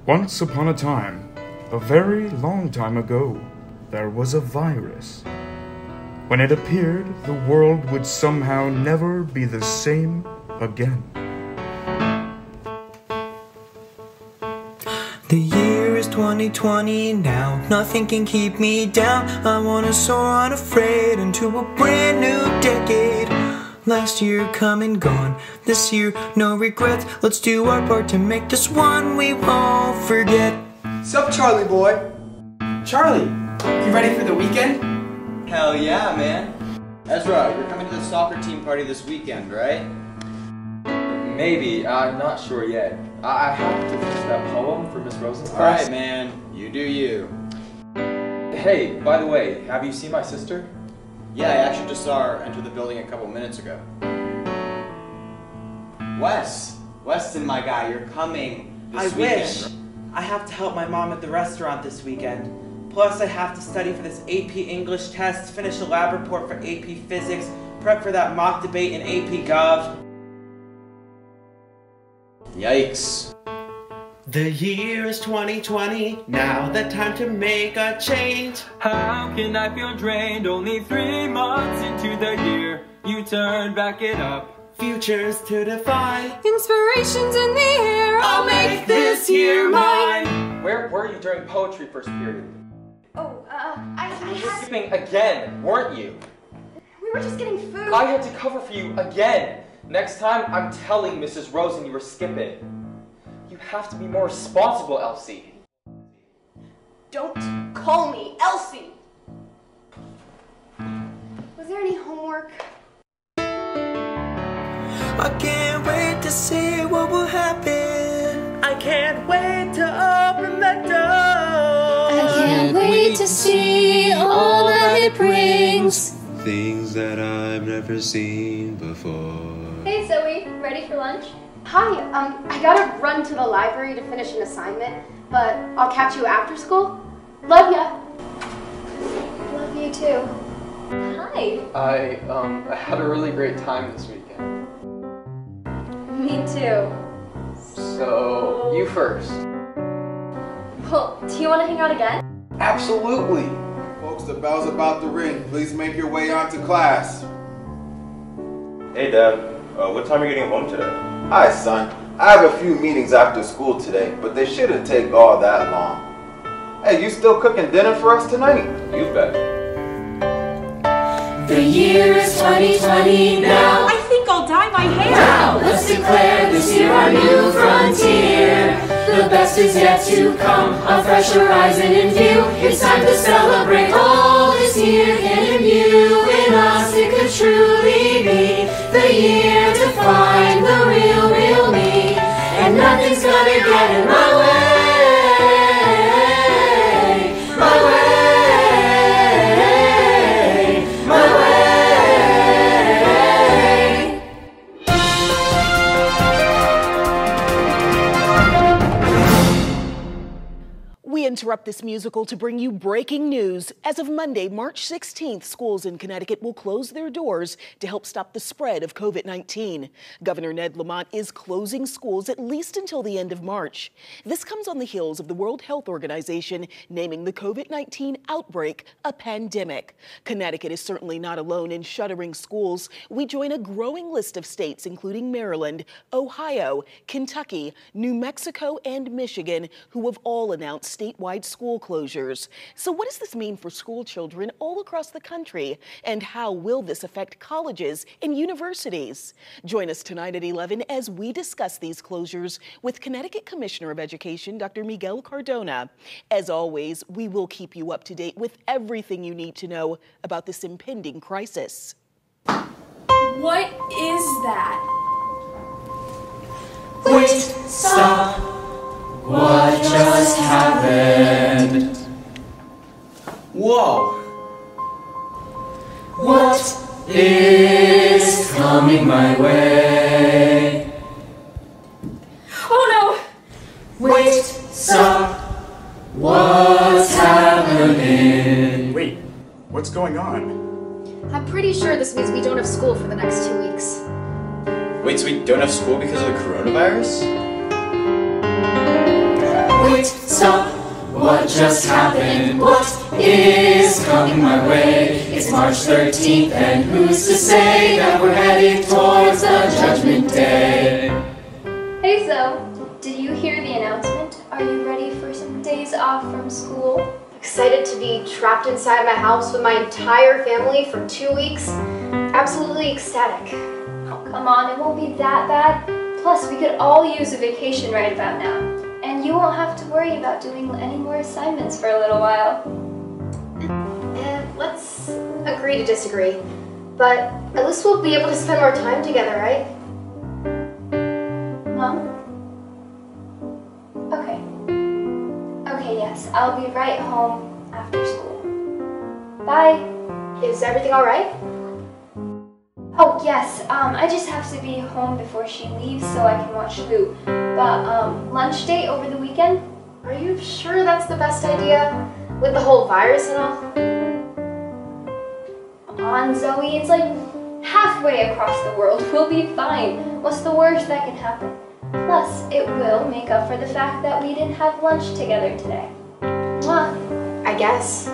Once upon a time, a very long time ago, there was a virus. When it appeared, the world would somehow never be the same again. The year is 2020 now, nothing can keep me down. I wanna soar unafraid into a brand new decade. Last year come and gone, this year no regrets. Let's do our part to make this one we won't forget. Sup, Charlie boy? Charlie, you ready for the weekend? Hell yeah, man. Ezra, you're coming to the soccer team party this weekend, right? Maybe, I'm not sure yet. I have to finish that poem for Miss Rosen's class. Alright, man. You do you. Hey, by the way, have you seen my sister? Yeah, I actually just saw her enter the building a couple minutes ago. Weston, my guy, you're coming this weekend. I wish. I have to help my mom at the restaurant this weekend. Plus, I have to study for this AP English test, finish a lab report for AP Physics, prep for that mock debate in AP Gov. Yikes. The year is 2020, now the time to make a change. How can I feel drained? Only 3 months into the year, you turn back it up. Futures to define, inspirations in the air. I'll make this year mine. Where were you during poetry first period? Oh, I You were had... skipping again, weren't you? We were just getting food. I had to cover for you again. Next time, I'm telling Mrs. Rosen you were skipping. You have to be more responsible, Elsie. Don't call me Elsie. Was there any homework? I can't wait to see what will happen. I can't wait to open the door. I can't wait to see all that it brings. Things that I've never seen before. Hey Zoe, ready for lunch? Hi, I gotta run to the library to finish an assignment, but I'll catch you after school. Love ya. Love you too. Hi. I had a really great time this weekend. Me too. So, you first. Well, do you want to hang out again? Absolutely. Folks, the bell's about to ring. Please make your way on to class. Hey Dad, what time are you getting home today? Hi son, I have a few meetings after school today, but they shouldn't take all that long. Hey, you still cooking dinner for us tonight? You bet. The year is 2020 now. I think I'll dye my hair. Now let's declare this year our new frontier. The best is yet to come, a fresh horizon in view. It's time to celebrate all this year can imbue in us. It could truly be the year to find the real me. And nothing's gonna get in my way. My way. My way. We interrupt this musical to bring you breaking news. As of Monday, March 16th, schools in Connecticut will close their doors to help stop the spread of COVID-19. Governor Ned Lamont is closing schools at least until the end of March. This comes on the heels of the World Health Organization naming the COVID-19 outbreak a pandemic. Connecticut is certainly not alone in shuttering schools. We join a growing list of states, including Maryland, Ohio, Kentucky, New Mexico, and Michigan, who have all announced statewide school closures. So what does this mean for school children all across the country? And how will this affect colleges and universities? Join us tonight at 11 as we discuss these closures with Connecticut Commissioner of Education, Dr. Miguel Cardona. As always, we will keep you up to date with everything you need to know about this impending crisis. What is that? Wait, stop. What just happened? Whoa. What is coming my way? Oh no! Wait, stop. What's happening? Wait, what's going on? I'm pretty sure this means we don't have school for the next 2 weeks. Wait, so we don't have school because of the coronavirus? Wait, Wait, stop, what just happened? What is coming my way? It's March 13th, and who's to say that we're heading towards the Judgment Day? Hey Zoe, did you hear the announcement? Are you ready for some days off from school? Excited to be trapped inside my house with my entire family for 2 weeks. Absolutely ecstatic. Oh, come on, it won't be that bad. Plus, we could all use a vacation right about now. And you won't have to worry about doing any more assignments for a little while. Let's agree to disagree. But at least we'll be able to spend more time together, right? Mom? Okay. Okay, yes, I'll be right home after school. Bye. Is everything all right? Oh, yes, I just have to be home before she leaves so I can watch Lou. But, lunch date over the weekend? Are you sure that's the best idea? With the whole virus and all? Come on, Zoe, it's like halfway across the world. We'll be fine. What's the worst that can happen? Plus, it will make up for the fact that we didn't have lunch together today. Well, I guess.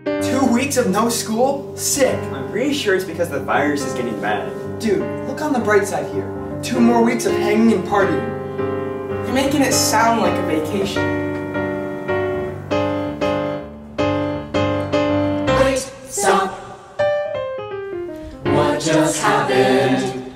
2 weeks of no school? Sick. I'm pretty sure it's because the virus is getting bad. Dude, look on the bright side here. 2 more weeks of hanging and partying. You're making it sound like a vacation. Wait, stop. What just happened?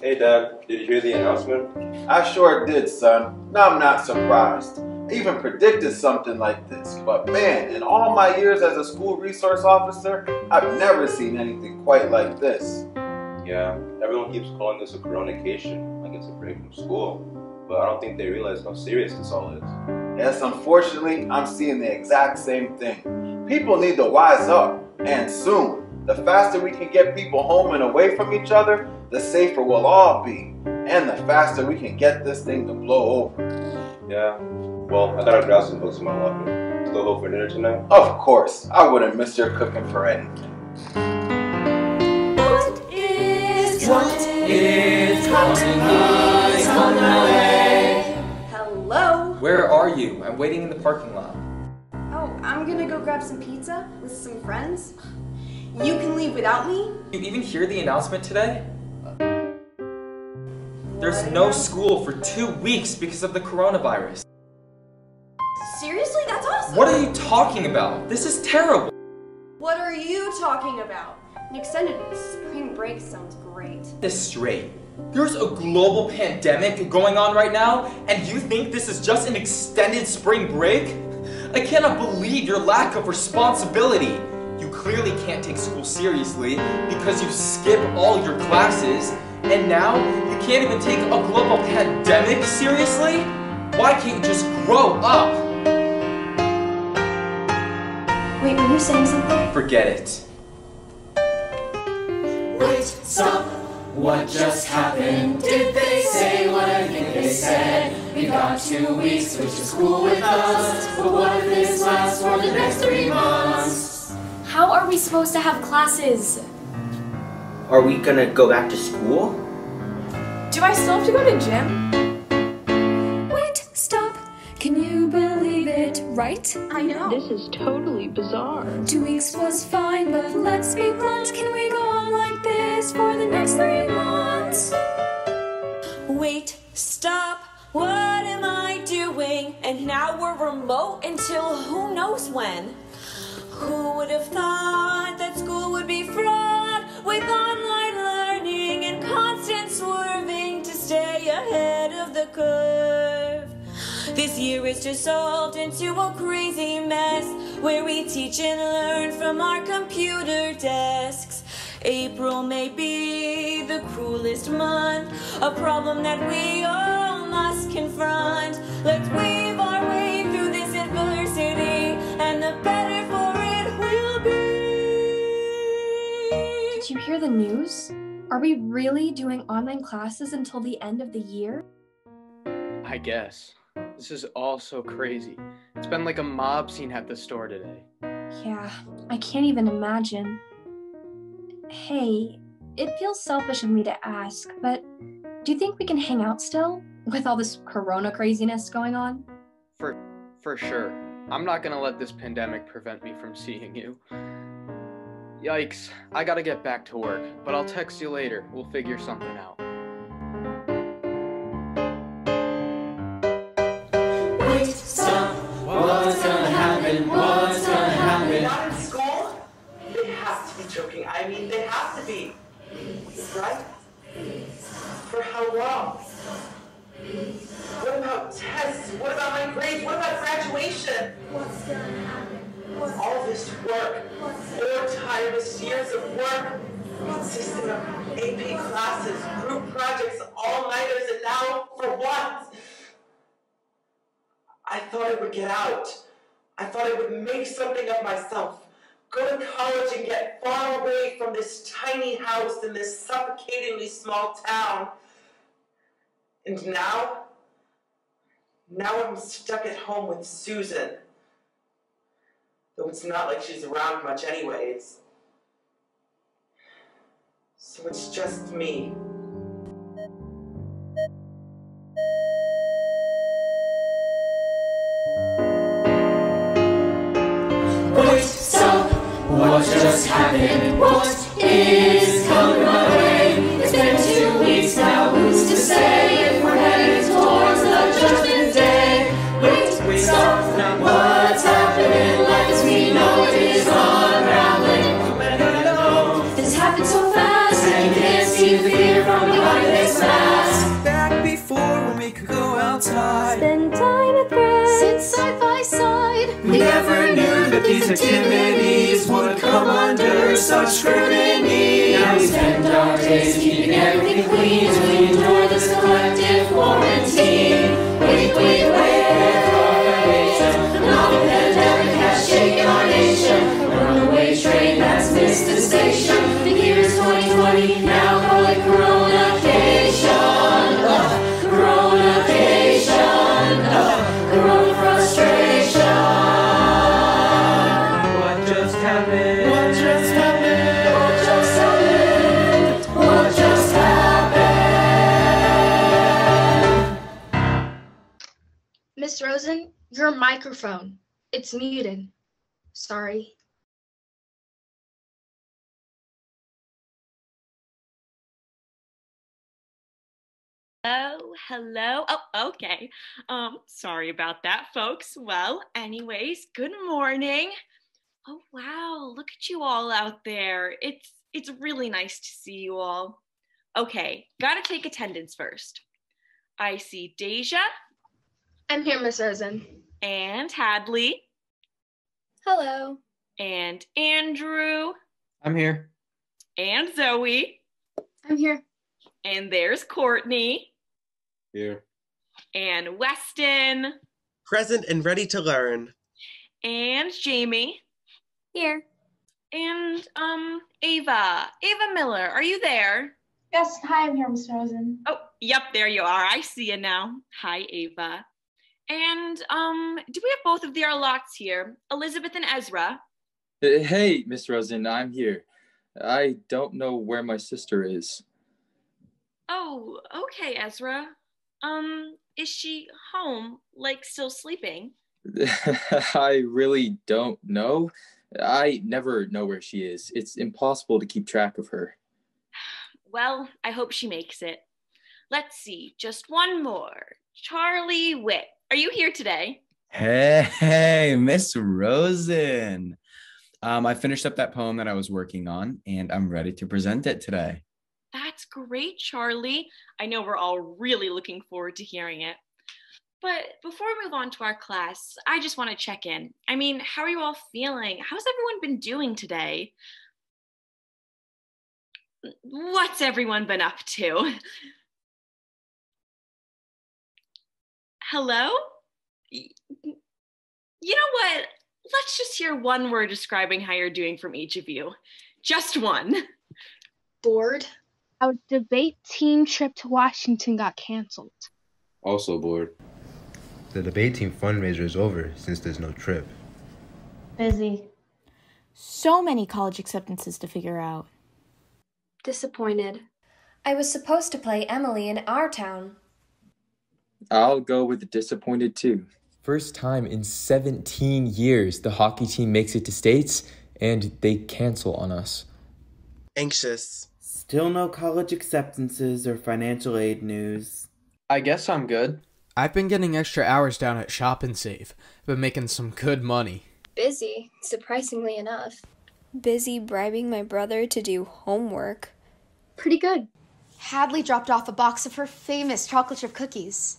Hey Dad, did you hear the announcement? I sure did, son. Now I'm not surprised. I even predicted something like this, but man, in all my years as a school resource officer, I've never seen anything quite like this. Yeah, everyone keeps calling this a coronacation, like it's a break from school, but I don't think they realize how serious this all is. Yes, unfortunately, I'm seeing the exact same thing. People need to wise up, and soon. The faster we can get people home and away from each other, the safer we'll all be, and the faster we can get this thing to blow over. Yeah, well, I gotta grab some books in my locker. Still home for dinner tonight? Of course, I wouldn't miss your cooking for anything. What is coming my way? Hello? Where are you? I'm waiting in the parking lot. Oh, I'm gonna go grab some pizza with some friends. You can leave without me? You even hear the announcement today? There's no school for 2 weeks because of the coronavirus. Seriously? That's awesome! What are you talking about? This is terrible. What are you talking about? An extended spring break sounds great. This straight. There's a global pandemic going on right now, and you think this is just an extended spring break? I cannot believe your lack of responsibility. You clearly can't take school seriously because you skip all your classes, and now you can't even take a global pandemic seriously? Why can't you just grow up? Wait, were you saying something? Forget it. Wait, stop. What just happened? Did they say what I think they said? We got 2 weeks, which is cool with us. But what if this lasts for the next 3 months? How are we supposed to have classes? Are we gonna go back to school? Do I still have to go to gym? Wait, stop. Can you believe it, right? I know. This is totally bizarre. 2 weeks was fine, but let's be blunt. Can we go on like this for the next 3 months? Wait, stop. What am I doing? And now we're remote until who knows when. Who would have thought that school would be fraught with online learning and constant swerving to stay ahead of the curve? This year is dissolved into a crazy mess where we teach and learn from our computer desks. April may be the cruelest month, a problem that we all must confront. Let's weave our way through this adversity, and the better for it will be. Did you hear the news? Are we really doing online classes until the end of the year? I guess. This is all so crazy. It's been like a mob scene at the store today. Yeah, I can't even imagine. Hey, it feels selfish of me to ask, but do you think we can hang out still with all this corona craziness going on? For sure. I'm not gonna let this pandemic prevent me from seeing you. Yikes, I gotta get back to work, but I'll text you later. We'll figure something out. Wait, stop. What's gonna happen? What's gonna happen? Not in school? They have to be joking. I mean, they have to be. Right? For how long? What about tests? What about my grades? What about graduation? What's gonna happen? All this work, 4 tireless years of work, consisting of AP classes, group projects, all-nighters, and now for what? I thought I would get out. I thought I would make something of myself, go to college and get far away from this tiny house in this suffocatingly small town. And now I'm stuck at home with Susan. Though it's not like she's around much anyway, so it's just me. Wait, stop. What just happened? What is coming my way? It's been 2 weeks now, who's to say if we're headed towards the judgment day? Wait, stop. What's happening? Life as we know it is unraveling. This happened so fast, and you can't see the fear from behind this mask. Back before when we could go outside, Spend time with friends, sit side by side. we never knew that these activities would come under such scrutiny. Now we spend our days keeping everything clean as we endure this collective quarantine. Wait, wait, wait, the novel pandemic has shaken our nation. A runaway train that's missed the station. The year is 2020, now call it Corona-cation. Corona-cation. Corona frustration. What just happened? What just happened? What just happened? What just happened? Miss Rosen, your microphone. It's muted. Sorry. Hello, hello. Oh, okay. Sorry about that, folks. Well, anyways, good morning. Oh, wow, look at you all out there. It's really nice to see you all. Okay, gotta take attendance first. I see Deja. I'm here, Miss Rosen. And Hadley. Hello. And Andrew. I'm here. And Zoe. I'm here. And there's Courtney. Here. And Weston. Present and ready to learn. And Jamie. Here. And Ava Miller, are you there? Yes, hi, I'm here, Miss Rosen. Oh, yep, there you are. I see you now. Hi, Ava. And do we have both of their lots here? Elizabeth and Ezra. Hey, Miss Rosen, I'm here. I don't know where my sister is. Oh, okay, Ezra. Is she home, like still sleeping? I really don't know. I never know where she is. It's impossible to keep track of her. Well, I hope she makes it. Let's see, just one more. Charlie Witt, are you here today? Hey, Miss Rosen. I finished up that poem that I was working on, and I'm ready to present it today. That's great, Charlie. I know we're all really looking forward to hearing it. But before we move on to our class, I just want to check in. I mean, how are you all feeling? How's everyone been doing today? What's everyone been up to? Hello? You know what? Let's just hear one word describing how you're doing from each of you. Just one. Bored. Our debate team trip to Washington got canceled. Also bored. The debate team fundraiser is over since there's no trip. Busy. So many college acceptances to figure out. Disappointed. I was supposed to play Emily in our town. I'll go with disappointed too. First time in 17 years the hockey team makes it to states and they cancel on us. Anxious. Still no college acceptances or financial aid news. I guess I'm good. I've been getting extra hours down at Shop and Save. Been making some good money. Busy, surprisingly enough. Busy bribing my brother to do homework. Pretty good. Hadley dropped off a box of her famous chocolate chip cookies.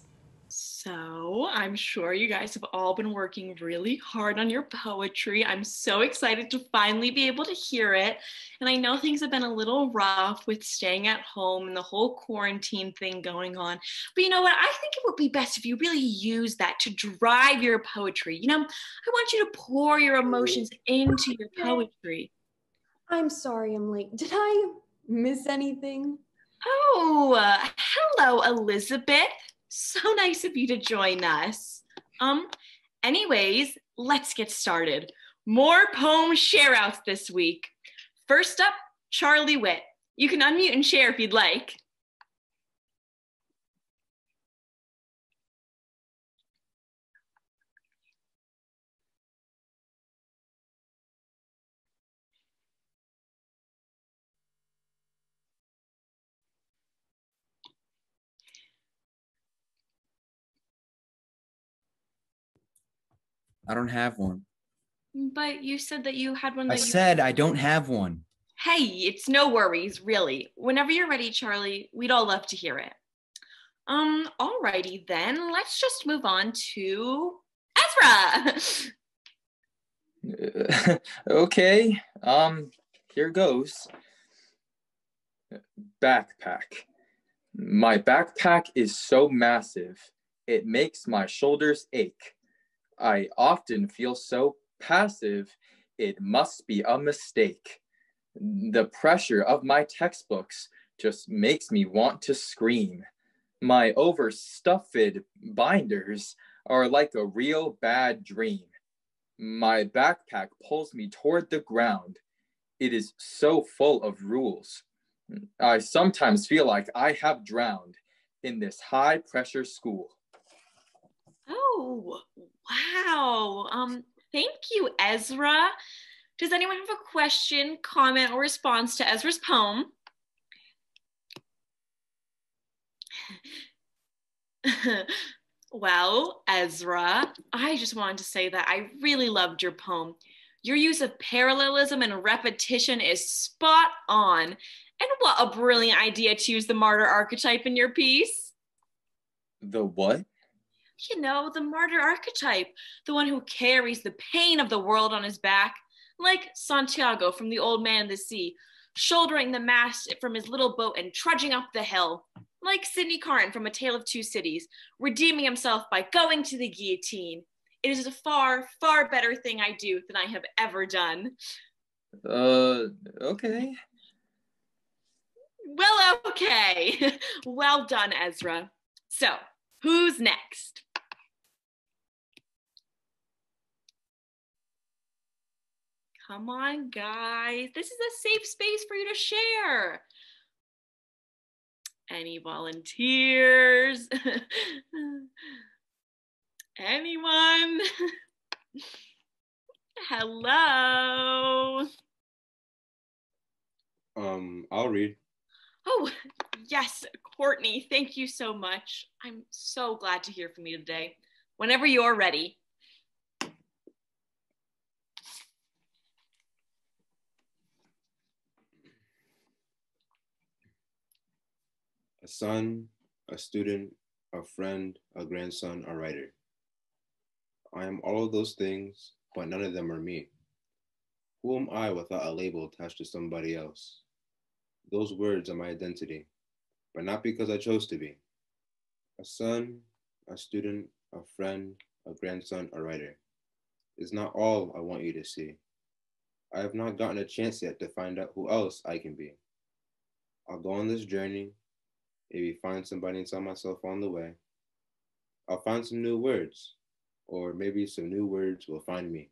So, I'm sure you guys have all been working really hard on your poetry. I'm so excited to finally be able to hear it. And I know things have been a little rough with staying at home and the whole quarantine thing going on. But you know what? I think it would be best if you really use that to drive your poetry. You know, I want you to pour your emotions into your poetry. I'm sorry I'm late. Did I miss anything? Oh, hello, Elizabeth. So nice of you to join us. Anyways, let's get started. More poem share-outs this week. First up, Charlie Witt. You can unmute and share if you'd like. I don't have one. But you said that you had one that I said I don't have one. Hey, it's no worries, really. Whenever you're ready, Charlie, we'd all love to hear it. Alrighty then, let's just move on to Ezra. Okay, here goes. Backpack. My backpack is so massive, it makes my shoulders ache. I often feel so passive, it must be a mistake. The pressure of my textbooks just makes me want to scream. My overstuffed binders are like a real bad dream. My backpack pulls me toward the ground. It is so full of rules. I sometimes feel like I have drowned in this high-pressure school. Oh, wow. Thank you, Ezra. Does anyone have a question, comment, or response to Ezra's poem? Well, Ezra, I just wanted to say that I really loved your poem. Your use of parallelism and repetition is spot on. And what a brilliant idea to use the martyr archetype in your piece. The what? You know, the martyr archetype, the one who carries the pain of the world on his back, like Santiago from The Old Man and the Sea, shouldering the mast from his little boat and trudging up the hill, like Sidney Carton from A Tale of Two Cities, redeeming himself by going to the guillotine. It is a far, far better thing I do than I have ever done. Okay. Well, okay. Well done, Ezra. So, who's next? Come on, guys. This is a safe space for you to share. Any volunteers? Anyone? Hello. I'll read. Oh, yes, Courtney, thank you so much. I'm so glad to hear from you today. Whenever you're ready. A son, a student, a friend, a grandson, a writer. I am all of those things, but none of them are me. Who am I without a label attached to somebody else? Those words are my identity, but not because I chose to be. A son, a student, a friend, a grandson, a writer is not all I want you to see. I have not gotten a chance yet to find out who else I can be. I'll go on this journey, maybe find somebody inside myself on the way. I'll find some new words, or maybe some new words will find me.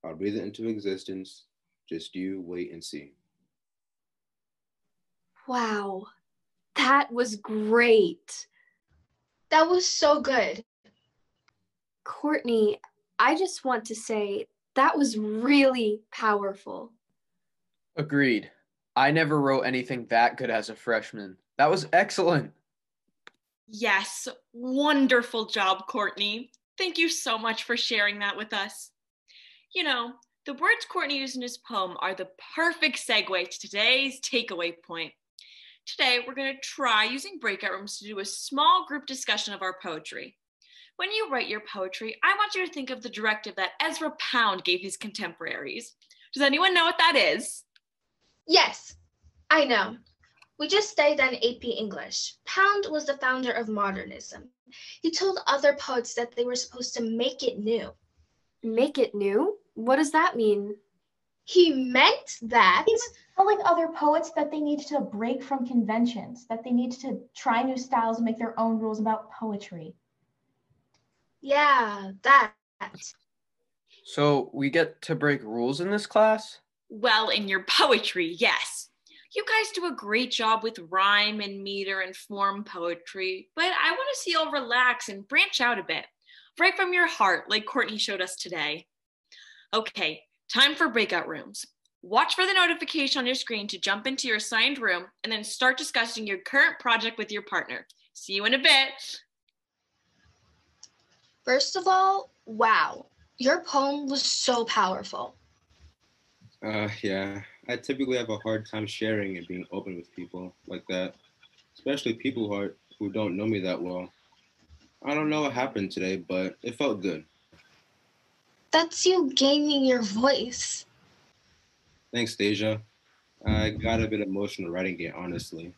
I'll breathe it into existence, just you wait and see. Wow, that was great. That was so good. Courtney, I just want to say that was really powerful. Agreed. I never wrote anything that good as a freshman. That was excellent. Yes, wonderful job, Courtney. Thank you so much for sharing that with us. You know, the words Courtney used in his poem are the perfect segue to today's takeaway point. Today, we're going to try using breakout rooms to do a small group discussion of our poetry. When you write your poetry, I want you to think of the directive that Ezra Pound gave his contemporaries. Does anyone know what that is? Yes, I know. We just studied that in AP English. Pound was the founder of modernism. He told other poets that they were supposed to make it new. Make it new? What does that mean? He meant that he was telling other poets that they needed to break from conventions, that they needed to try new styles and make their own rules about poetry. Yeah, that. So we get to break rules in this class? Well, in your poetry, yes. You guys do a great job with rhyme and meter and form poetry, but I want to see you all relax and branch out a bit. Right from your heart, like Courtney showed us today. Okay, time for breakout rooms. Watch for the notification on your screen to jump into your assigned room and then start discussing your current project with your partner. See you in a bit. First of all, wow, your poem was so powerful. Yeah, I typically have a hard time sharing and being open with people like that, especially people who don't know me that well. I don't know what happened today, but it felt good. That's you gaining your voice. Thanks, Deja. I got a bit emotional writing it, honestly.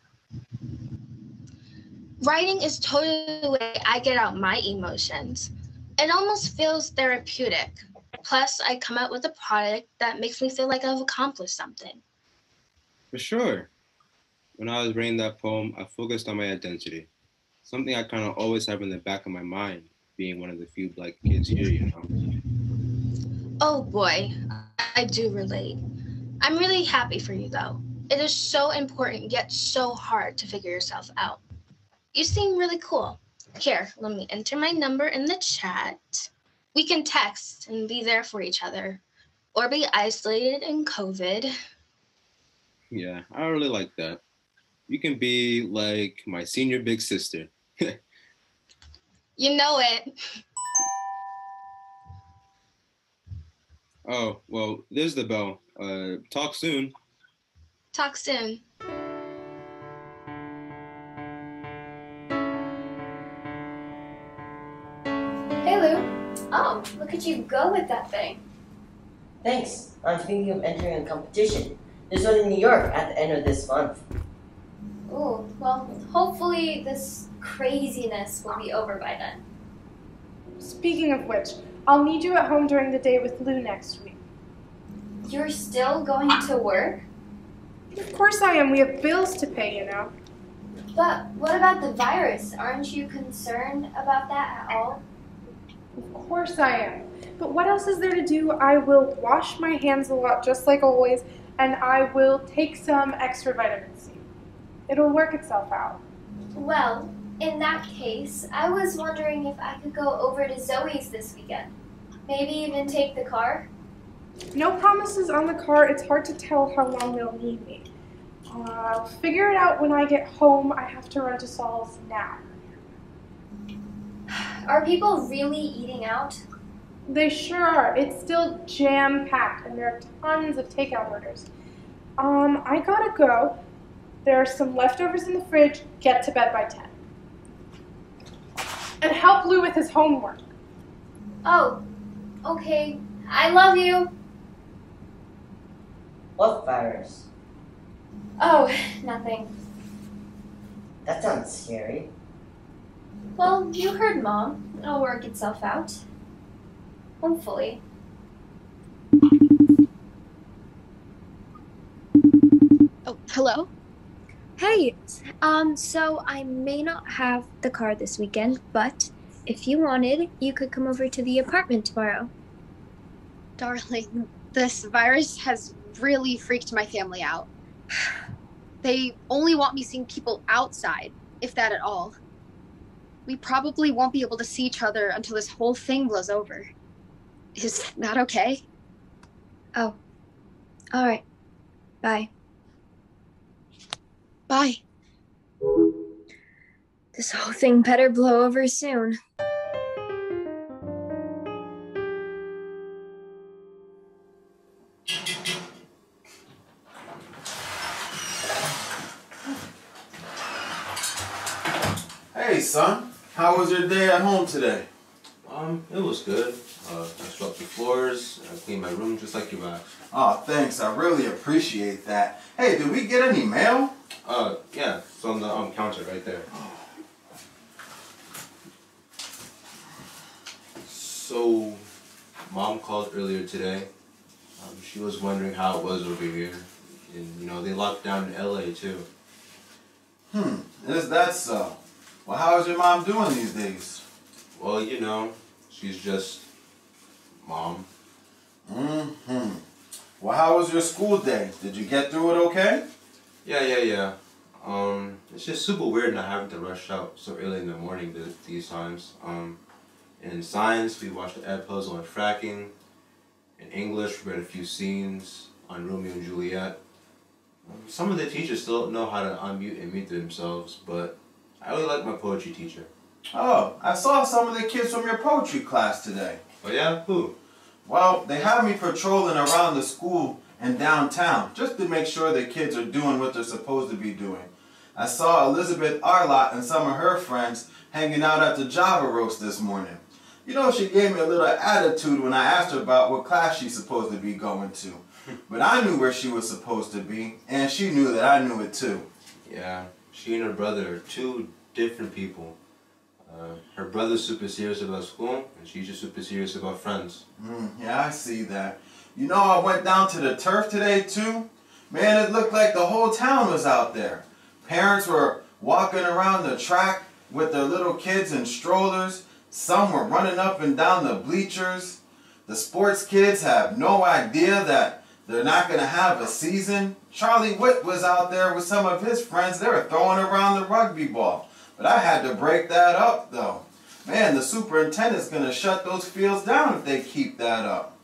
Writing is totally the way I get out my emotions. It almost feels therapeutic. Plus, I come out with a product that makes me feel like I've accomplished something. For sure. When I was writing that poem, I focused on my identity. Something I kind of always have in the back of my mind, being one of the few Black kids here, you know. Oh boy, I do relate. I'm really happy for you though. It is so important yet so hard to figure yourself out. You seem really cool. Here, let me enter my number in the chat. We can text and be there for each other, or be isolated in COVID. Yeah, I really like that. You can be like my senior big sister. You know it. Oh, well, there's the bell. Talk soon. Talk soon. Hey, Lou. Oh, look at you go with that thing. Thanks. I'm thinking of entering a competition. There's one in New York at the end of this month. Ooh, well, hopefully this craziness will be over by then. Speaking of which, I'll need you at home during the day with Lou next week. You're still going to work? Of course I am. We have bills to pay, you know. But what about the virus? Aren't you concerned about that at all? Of course I am. But what else is there to do? I will wash my hands a lot, just like always, and I will take some extra vitamin C. It'll work itself out. Well, in that case, I was wondering if I could go over to Zoe's this weekend. Maybe even take the car? No promises on the car. It's hard to tell how long they'll need me. I'll figure it out when I get home. I have to run to Saul's now. Are people really eating out? They sure are. It's still jam-packed, and there are tons of takeout orders. I gotta go. There are some leftovers in the fridge. Get to bed by 10. And help Lou with his homework. Oh, okay. I love you. What virus? Oh, nothing. That sounds scary. Well, you heard Mom. It'll work itself out. Hopefully. Oh, hello? Hey, so I may not have the car this weekend, but if you wanted, you could come over to the apartment tomorrow. Darling, this virus has really freaked my family out. They only want me seeing people outside, if that at all. we probably won't be able to see each other until this whole thing blows over. Is that okay? Oh, all right. Bye. Bye. This whole thing better blow over soon. Hey, son. How was your day at home today? It was good. I swept the floors, I cleaned my room just like you asked. Oh, thanks. I really appreciate that. Hey, did we get any mail? Yeah, it's on the counter right there. So, Mom called earlier today. She was wondering how it was over here. And, you know, they locked down in LA too. Is that so? Well, how's your mom doing these days? Well, you know, she's just Mom. Well, how was your school day? Did you get through it okay? Yeah. It's just super weird not having to rush out so early in the morning these times. In science, we watched the Ed puzzle on fracking. In English, we read a few scenes on Romeo and Juliet. Some of the teachers still don't know how to unmute and mute themselves, but I really like my poetry teacher. Oh, I saw some of the kids from your poetry class today. Oh yeah? Who? Well, they have me patrolling around the school and downtown just to make sure the kids are doing what they're supposed to be doing. I saw Elizabeth Arlott and some of her friends hanging out at the Java roast this morning. You know, she gave me a little attitude when I asked her about what class she's supposed to be going to. But I knew where she was supposed to be, and she knew that I knew it too. Yeah, she and her brother are two different people. Her brother's super serious about school, and she's just super serious about friends. Yeah, I see that. You know, I went down to the turf today too. Man, it looked like the whole town was out there. Parents were walking around the track with their little kids in strollers. Some were running up and down the bleachers. The sports kids have no idea that they're not going to have a season. Charlie Witt was out there with some of his friends. They were throwing around the rugby ball. But I had to break that up, though. Man, the superintendent's going to shut those fields down if they keep that up.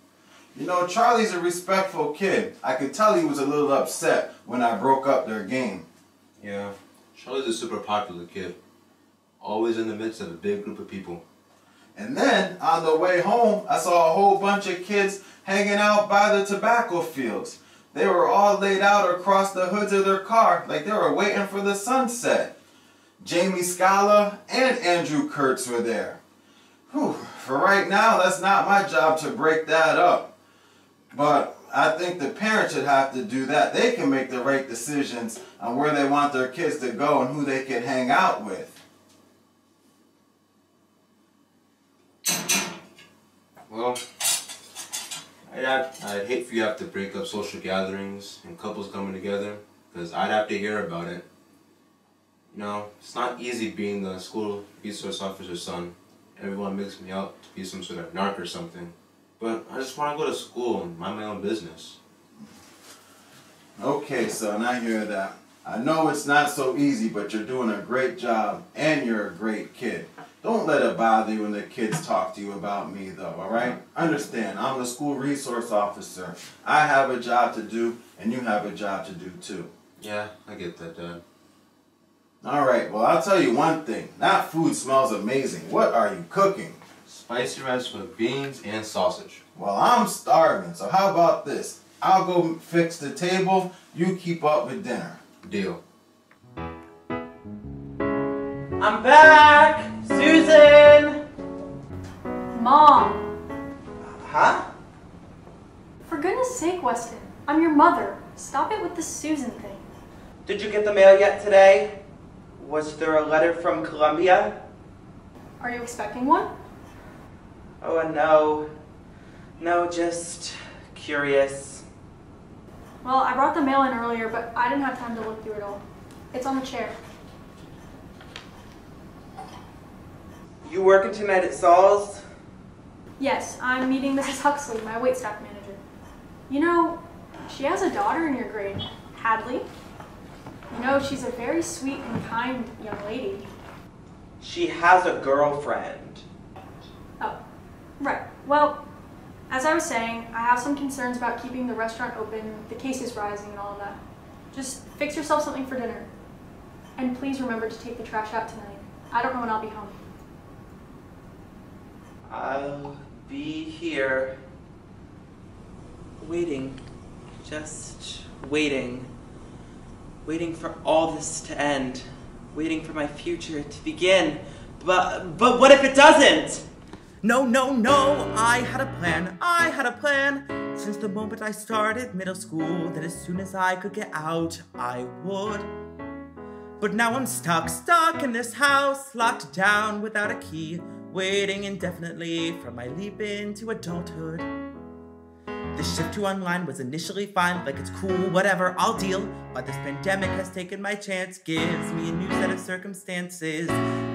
You know, Charlie's a respectful kid. I could tell he was a little upset when I broke up their game. Yeah, Charlie's a super popular kid. Always in the midst of a big group of people. And then, on the way home, I saw a whole bunch of kids hanging out by the tobacco fields. They were all laid out across the hoods of their car like they were waiting for the sunset. Jamie Scala and Andrew Kurtz were there. Whew, for right now, that's not my job to break that up. But I think the parents should have to do that. They can make the right decisions on where they want their kids to go and who they can hang out with. Well, I'd hate for you to have to break up social gatherings and couples coming together, because I'd have to hear about it. You know, it's not easy being the school resource officer's son. Everyone makes me out to be some sort of narc or something. But I just want to go to school and mind my own business. Okay, son, I hear that. I know it's not so easy, but you're doing a great job, and you're a great kid. Don't let it bother you when the kids talk to you about me, though, all right? Understand, I'm the school resource officer. I have a job to do, and you have a job to do, too. Yeah, I get that, Dad. All right, well, I'll tell you one thing. That food smells amazing. What are you cooking? Spicy rice with beans and sausage. Well, I'm starving, so how about this? I'll go fix the table, you keep up with dinner. Deal. I'm back! Susan! Mom! Huh? For goodness sake, Weston. I'm your mother. Stop it with the Susan thing. Did you get the mail yet today? Was there a letter from Columbia? Are you expecting one? Oh, no. No, just curious. Well, I brought the mail in earlier, but I didn't have time to look through it all. It's on the chair. You working tonight at Saul's? Yes, I'm meeting Mrs. Huxley, my waitstaff manager. You know, she has a daughter in your grade, Hadley. You know, she's a very sweet and kind young lady. She has a girlfriend. Oh, right. Well, as I was saying, I have some concerns about keeping the restaurant open, the cases rising and all of that. Just fix yourself something for dinner. And please remember to take the trash out tonight. I don't know when I'll be home. I'll be here. Waiting. Just waiting. Waiting for all this to end. Waiting for my future to begin. But what if it doesn't? No, no, no, I had a plan. Since the moment I started middle school, that as soon as I could get out, I would. But now I'm stuck in this house, locked down without a key, waiting indefinitely for my leap into adulthood. The shift to online was initially fine, like it's cool, whatever, I'll deal. But this pandemic has taken my chance, gives me a new set of circumstances.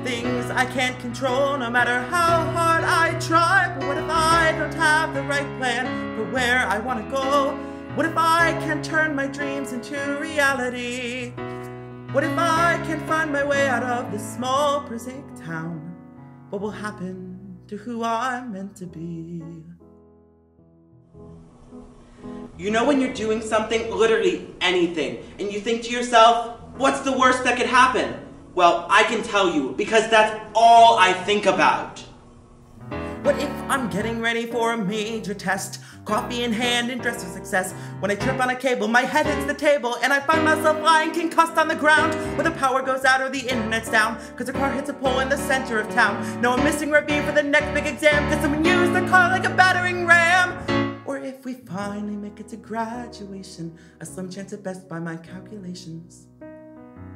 Things I can't control, no matter how hard I try. But what if I don't have the right plan for where I want to go? What if I can't turn my dreams into reality? What if I can't find my way out of this small prosaic town? What will happen to who I'm meant to be? You know when you're doing something, literally anything, and you think to yourself, what's the worst that could happen? Well, I can tell you, because that's all I think about. What if I'm getting ready for a major test? Coffee in hand and dressed for success. When I trip on a cable, my head hits the table, and I find myself lying concussed on the ground, where the power goes out or the internet's down, cause a car hits a pole in the center of town. Now I'm missing review for the next big exam, cause someone used the car like a battering ram. Or if we finally make it to graduation, a slim chance at best by my calculations.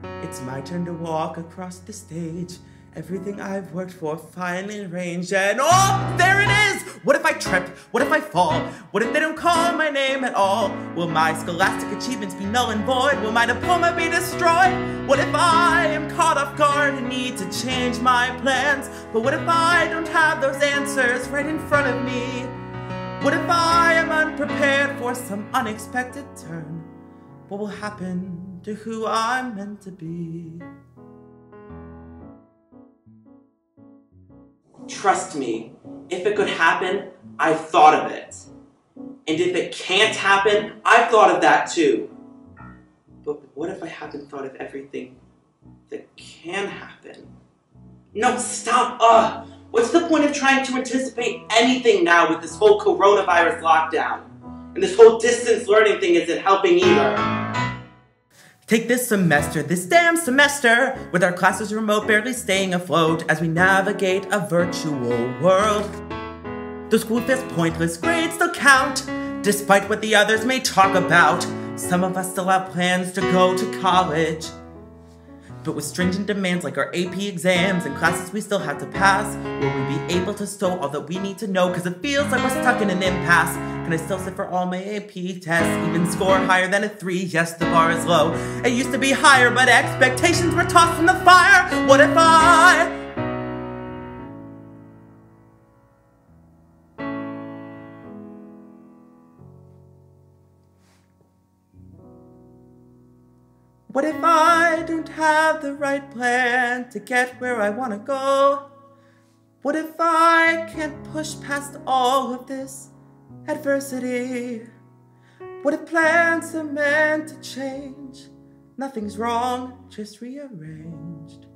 It's my turn to walk across the stage, everything I've worked for finally arranged, and oh, there it is! What if I trip? What if I fall? What if they don't call my name at all? Will my scholastic achievements be null and void? Will my diploma be destroyed? What if I am caught off guard and need to change my plans? But what if I don't have those answers right in front of me? What if I am unprepared for some unexpected turn? What will happen to who I'm meant to be? Trust me, if it could happen, I've thought of it. And if it can't happen, I've thought of that too. But what if I haven't thought of everything that can happen? No, stop! What's the point of trying to anticipate anything now with this whole coronavirus lockdown? And this whole distance learning thing isn't helping either. Take this semester, this damn semester, with our classes remote, barely staying afloat as we navigate a virtual world. Though school feels pointless, grades still count, despite what the others may talk about. Some of us still have plans to go to college. But with stringent demands like our AP exams and classes we still have to pass, will we be able to stow all that we need to know? Cause it feels like we're stuck in an impasse. Can I still sit for all my AP tests? Even score higher than a 3? Yes, the bar is low. It used to be higher, but expectations were tossed in the fire. What if What if I don't have the right plan to get where I want to go? What if I can't push past all of this adversity? What if plans are meant to change? Nothing's wrong, just rearranged.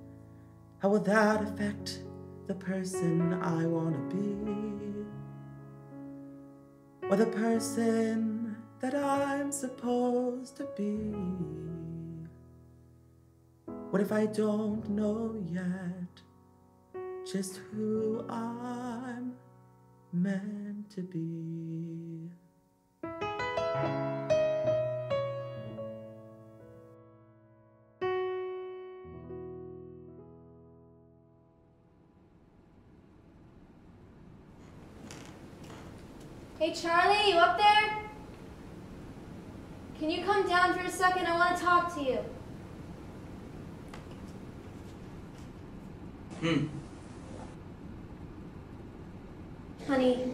How will that affect the person I want to be? Or the person that I'm supposed to be? What if I don't know yet just who I'm meant to be? Hey Charlie, you up there? Can you come down for a second? I want to talk to you. Honey,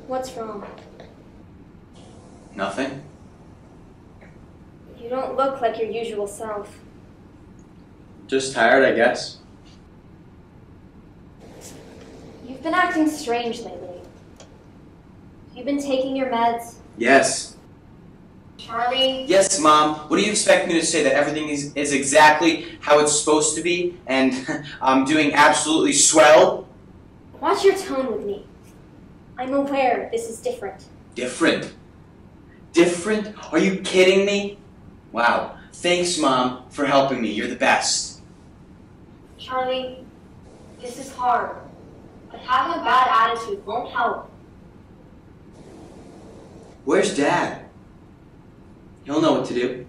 what's wrong? Nothing. You don't look like your usual self. Just tired, I guess. been acting strange lately. Have you been taking your meds? Yes. Charlie? Yes, Mom. What do you expect me to say? That everything is exactly how it's supposed to be and I'm doing absolutely swell? Watch your tone with me. I'm aware this is different. Different? Different? Are you kidding me? Wow. Thanks, Mom, for helping me. You're the best. Charlie, this is hard, but having a bad attitude won't help. Where's Dad? He'll know what to do.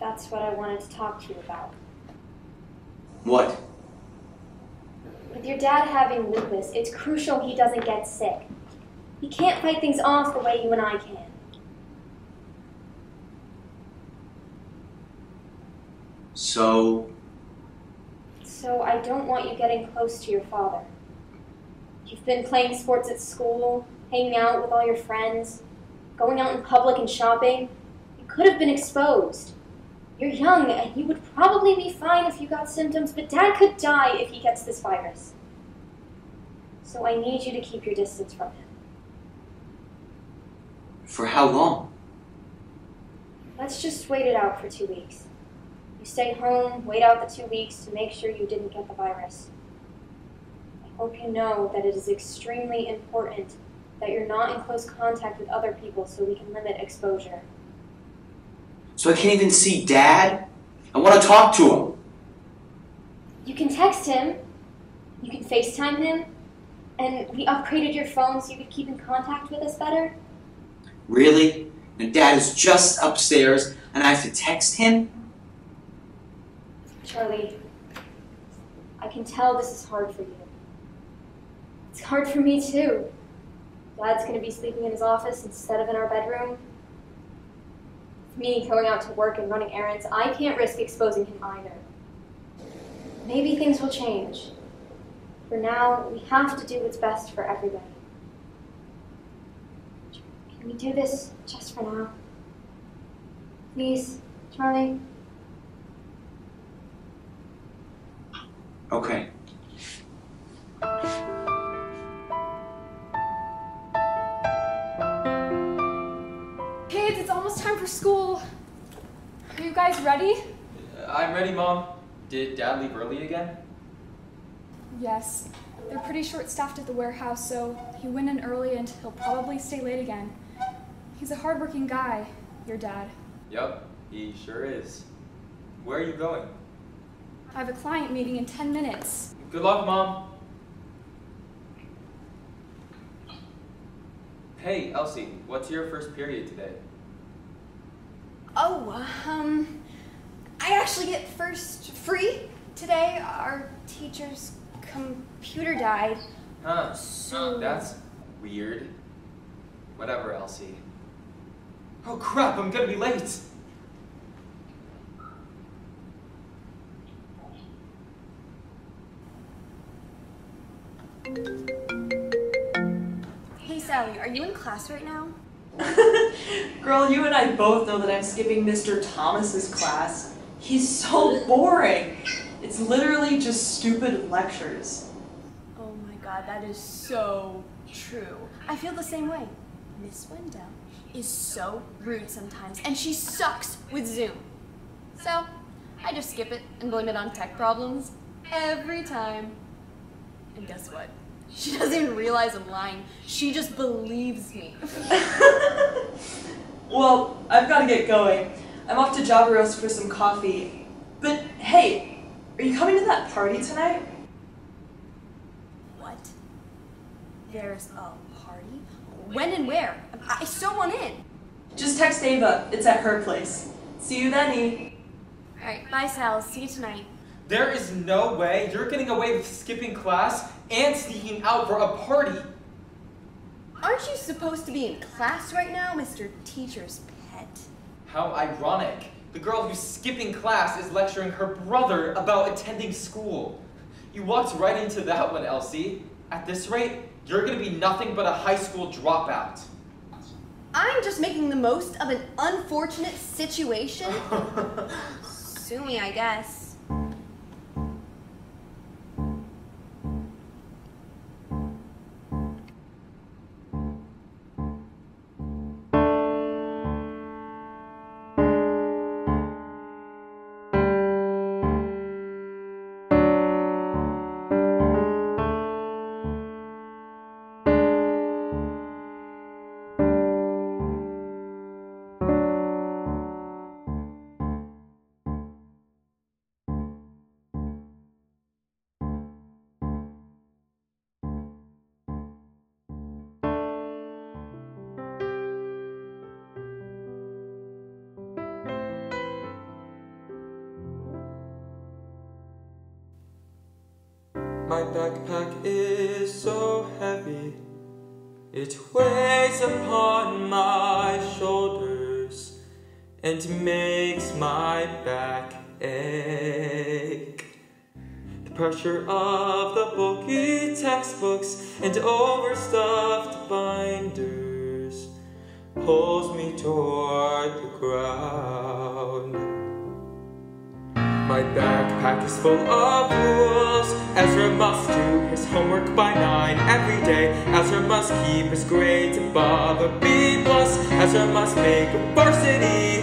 That's what I wanted to talk to you about. What? With your dad having lupus, it's crucial he doesn't get sick. He can't fight things off the way you and I can. So I don't want you getting close to your father. You've been playing sports at school, hanging out with all your friends, going out in public and shopping. You could have been exposed. You're young and you would probably be fine if you got symptoms, but Dad could die if he gets this virus. So I need you to keep your distance from him. for how long? Let's just wait it out for 2 weeks. You stay home, wait out the 2 weeks to make sure you didn't get the virus. I hope you know that it is extremely important that you're not in close contact with other people so we can limit exposure. So I can't even see Dad? I want to talk to him. You can text him, you can FaceTime him, and we upgraded your phone so you could keep in contact with us better. Really? And Dad is just upstairs and I have to text him? Charlie, I can tell this is hard for you. It's hard for me too. Dad's going to be sleeping in his office instead of in our bedroom. With me going out to work and running errands, I can't risk exposing him either. Maybe things will change. For now, we have to do what's best for everybody. Can we do this just for now? Please, Charlie? Okay. Kids, it's almost time for school. Are you guys ready? I'm ready, Mom. Did Dad leave early again? Yes. They're pretty short-staffed at the warehouse, so he went in early and he'll probably stay late again. He's a hard-working guy, your dad. Yep, he sure is. Where are you going? I have a client meeting in 10 minutes. Good luck, Mom. Hey, Elsie, what's your first period today? Oh, I actually get first free today. Our teacher's computer died. Huh, So... that's weird. Whatever, Elsie. Oh crap, I'm gonna be late! Hey Sally, are you in class right now? Girl, you and I both know that I'm skipping Mr. Thomas's class. He's so boring. It's literally just stupid lectures. Oh my god, that is so true. I feel the same way. Miss Wendell is so rude sometimes, and she sucks with Zoom. So, I just skip it and blame it on tech problems every time. And guess what? She doesn't even realize I'm lying. She just believes me. Well, I've got to get going. I'm off to Java Roast for some coffee. But hey, are you coming to that party tonight? What? There's a party? When and where? I still want in. Just text Ava. It's at her place. See you then, E. Alright, bye Sal. See you tonight. There is no way you're getting away with skipping class and sneaking out for a party. Aren't you supposed to be in class right now, Mr. Teacher's pet? How ironic. The girl who's skipping class is lecturing her brother about attending school. You walked right into that one, Elsie. At this rate, you're gonna be nothing but a high school dropout. I'm just making the most of an unfortunate situation. Sue me, I guess. My backpack is so heavy, it weighs upon my shoulders and makes my back ache. The pressure of the bulky textbooks and overstuffed binders pulls me toward the ground. My backpack is full of rules. Ezra must do his homework by 9 every day. Ezra must keep his grades above a B+. Ezra must make a varsity.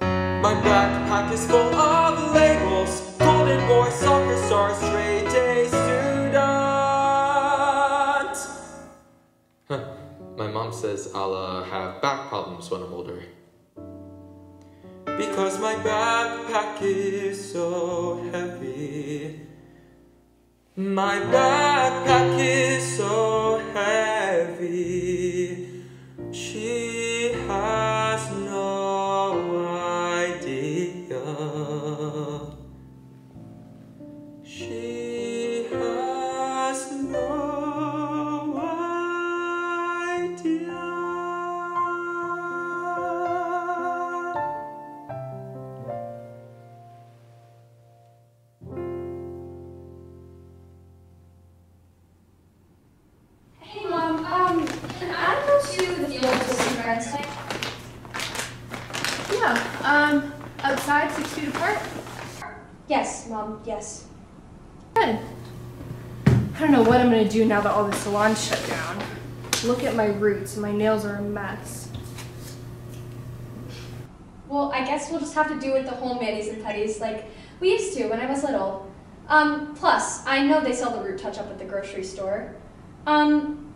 My backpack is full of labels. Golden boy, soccer star, straight A student. My mom says I'll have back problems when I'm older. Because my backpack is so heavy. My backpack is so heavy. She has no idea. She has no idea. Hey, Mom, can I go to the field with some friends tonight? Yeah, outside 6 feet apart? Yes, Mom, yes. Good. I don't know what I'm gonna do now that all the salons shut down. Look at my roots, my nails are a mess. Well, I guess we'll just have to do it the whole manis and petties like we used to when I was little. Plus, I know they sell the root touch-up at the grocery store.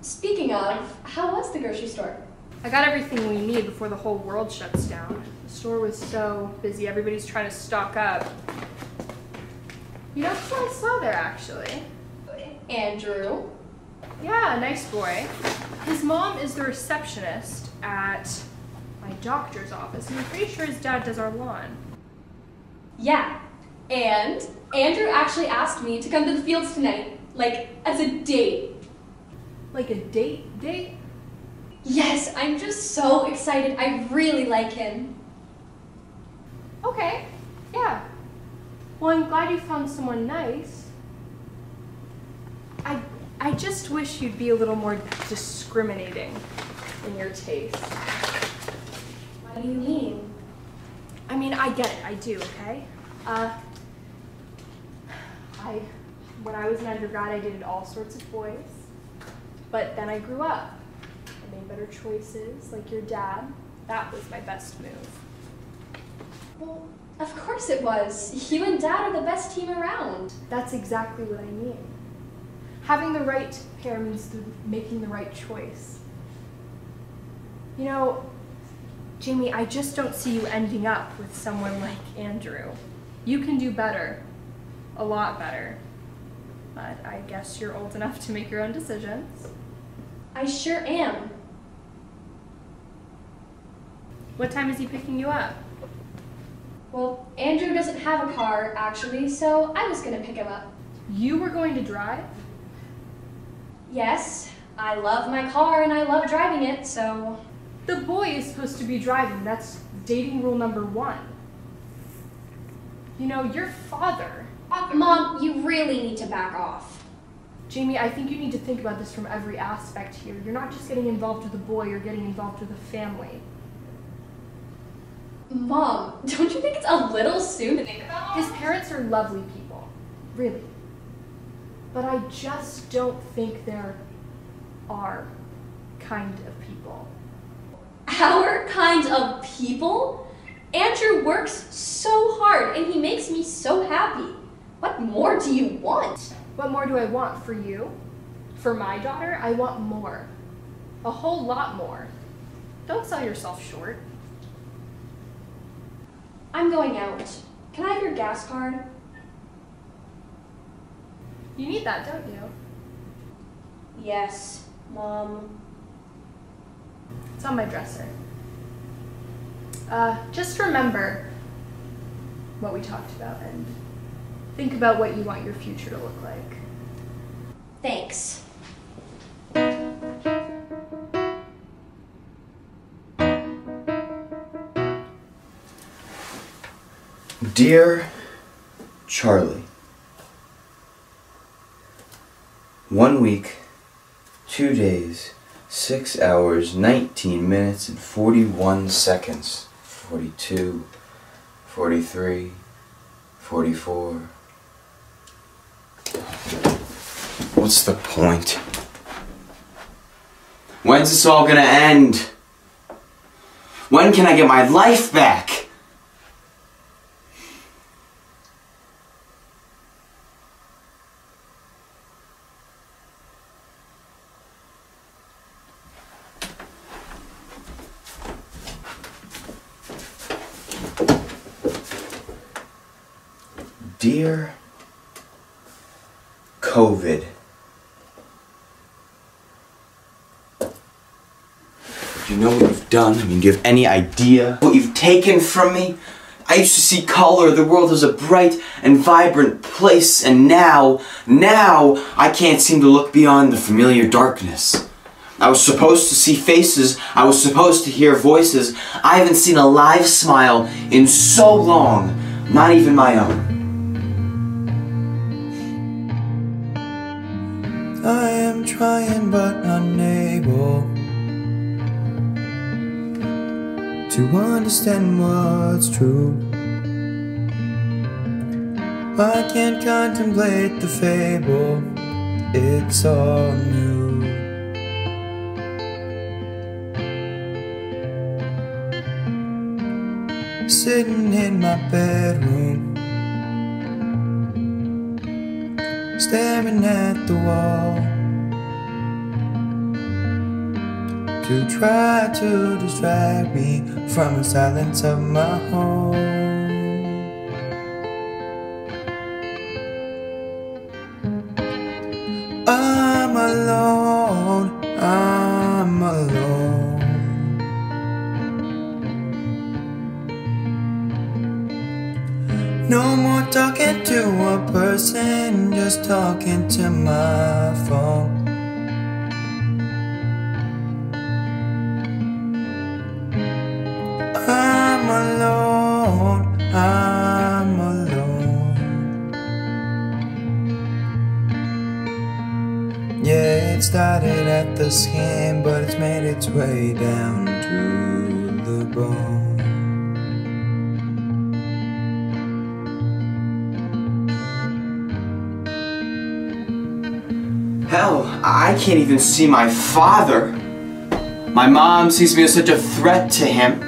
Speaking of, how was the grocery store? I got everything we need before the whole world shuts down. The store was so busy, everybody's trying to stock up. You know who I saw there, actually? Andrew. Yeah, nice boy. His mom is the receptionist at my doctor's office, and I'm pretty sure his dad does our lawn. Yeah, and Andrew actually asked me to come to the fields tonight, like, as a date. Like a date? Yes, I'm just so excited. I really like him. Okay, yeah. Well, I'm glad you found someone nice. I just wish you'd be a little more discriminating in your taste. What do you mean? I mean, I get it, I do, okay? When I was an undergrad, I dated all sorts of boys. But then I grew up. I made better choices, like your dad. That was my best move. Well, of course it was. You and Dad are the best team around. That's exactly what I mean. Having the right pair means making the right choice. You know, Jamie, I just don't see you ending up with someone like Andrew. You can do better. A lot better. But I guess you're old enough to make your own decisions. I sure am. What time is he picking you up? Well, Andrew doesn't have a car, actually, so I was gonna pick him up. You were going to drive? Yes, I love my car and I love driving it, so... The boy is supposed to be driving. That's dating rule number 1. You know, your father... Mom, you really need to back off. Jamie, I think you need to think about this from every aspect here. You're not just getting involved with the boy, you're getting involved with the family. Mom, don't you think it's a little soon to think about? His parents are lovely people, really. But I just don't think they're our kind of people. Our kind of people? Andrew works so hard and he makes me so happy. What more do you want? What more do I want for you? For my daughter, I want more. A whole lot more. Don't sell yourself short. I'm going out. Can I have your gas card? You need that, don't you? Yes, Mom. It's on my dresser. Just remember what we talked about and think about what you want your future to look like. Thanks. Dear Charlie, 1 week, 2 days, 6 hours, 19 minutes, and 41 seconds. 42, 43, 44. What's the point? When's this all gonna end? When can I get my life back? Dear COVID, do you know what you've done? I mean, do you have any idea what you've taken from me? I used to see color, the world was a bright and vibrant place, and now I can't seem to look beyond the familiar darkness. I was supposed to see faces, I was supposed to hear voices. I haven't seen a live smile in so long, not even my own. I am trying but unable to understand what's true. I can't contemplate the fable, it's all new. Sitting in my bedroom, staring at the wall, to try to distract me from the silence of my home. I'm alone, I'm alone. No more talking to a person, just talking to my phone. I'm alone, I'm alone. Yeah, it started at the skin, but it's made its way down to the bone. Hell, I can't even see my father. My mom sees me as such a threat to him.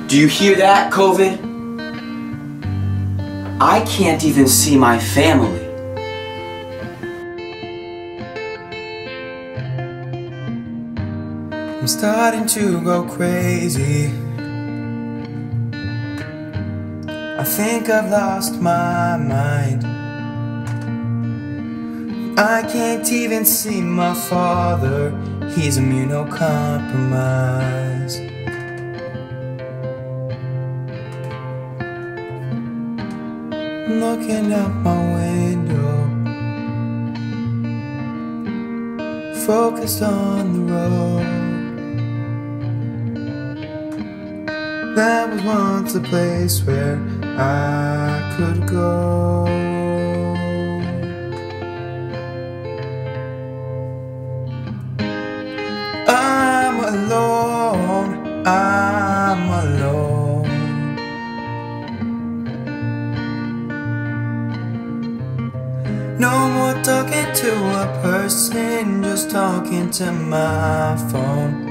Do you hear that, COVID? I can't even see my family. I'm starting to go crazy. I think I've lost my mind. I can't even see my father, he's immunocompromised. Looking out my window, focused on the road. That was once a place where I could go. I'm alone, I'm alone. No more talking to a person, just talking to my phone.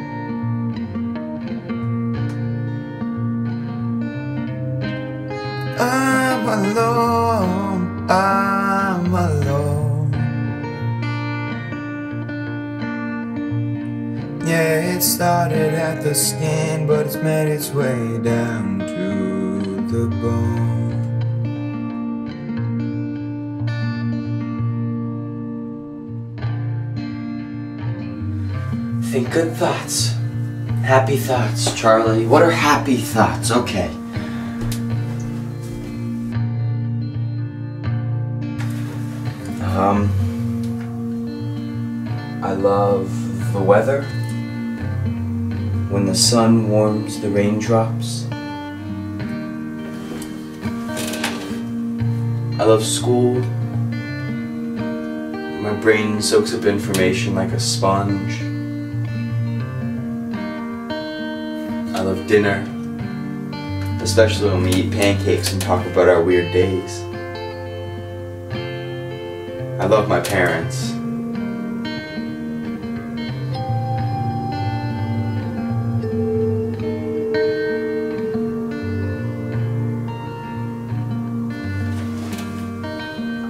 I'm alone, I'm alone. Yeah, it started at the skin, but it's made its way down to the bone. Think good thoughts. Happy thoughts, Charlie. What are happy thoughts? Okay. I love the weather, when the sun warms the raindrops. I love school. My brain soaks up information like a sponge. I love dinner, especially when we eat pancakes and talk about our weird days. I love my parents.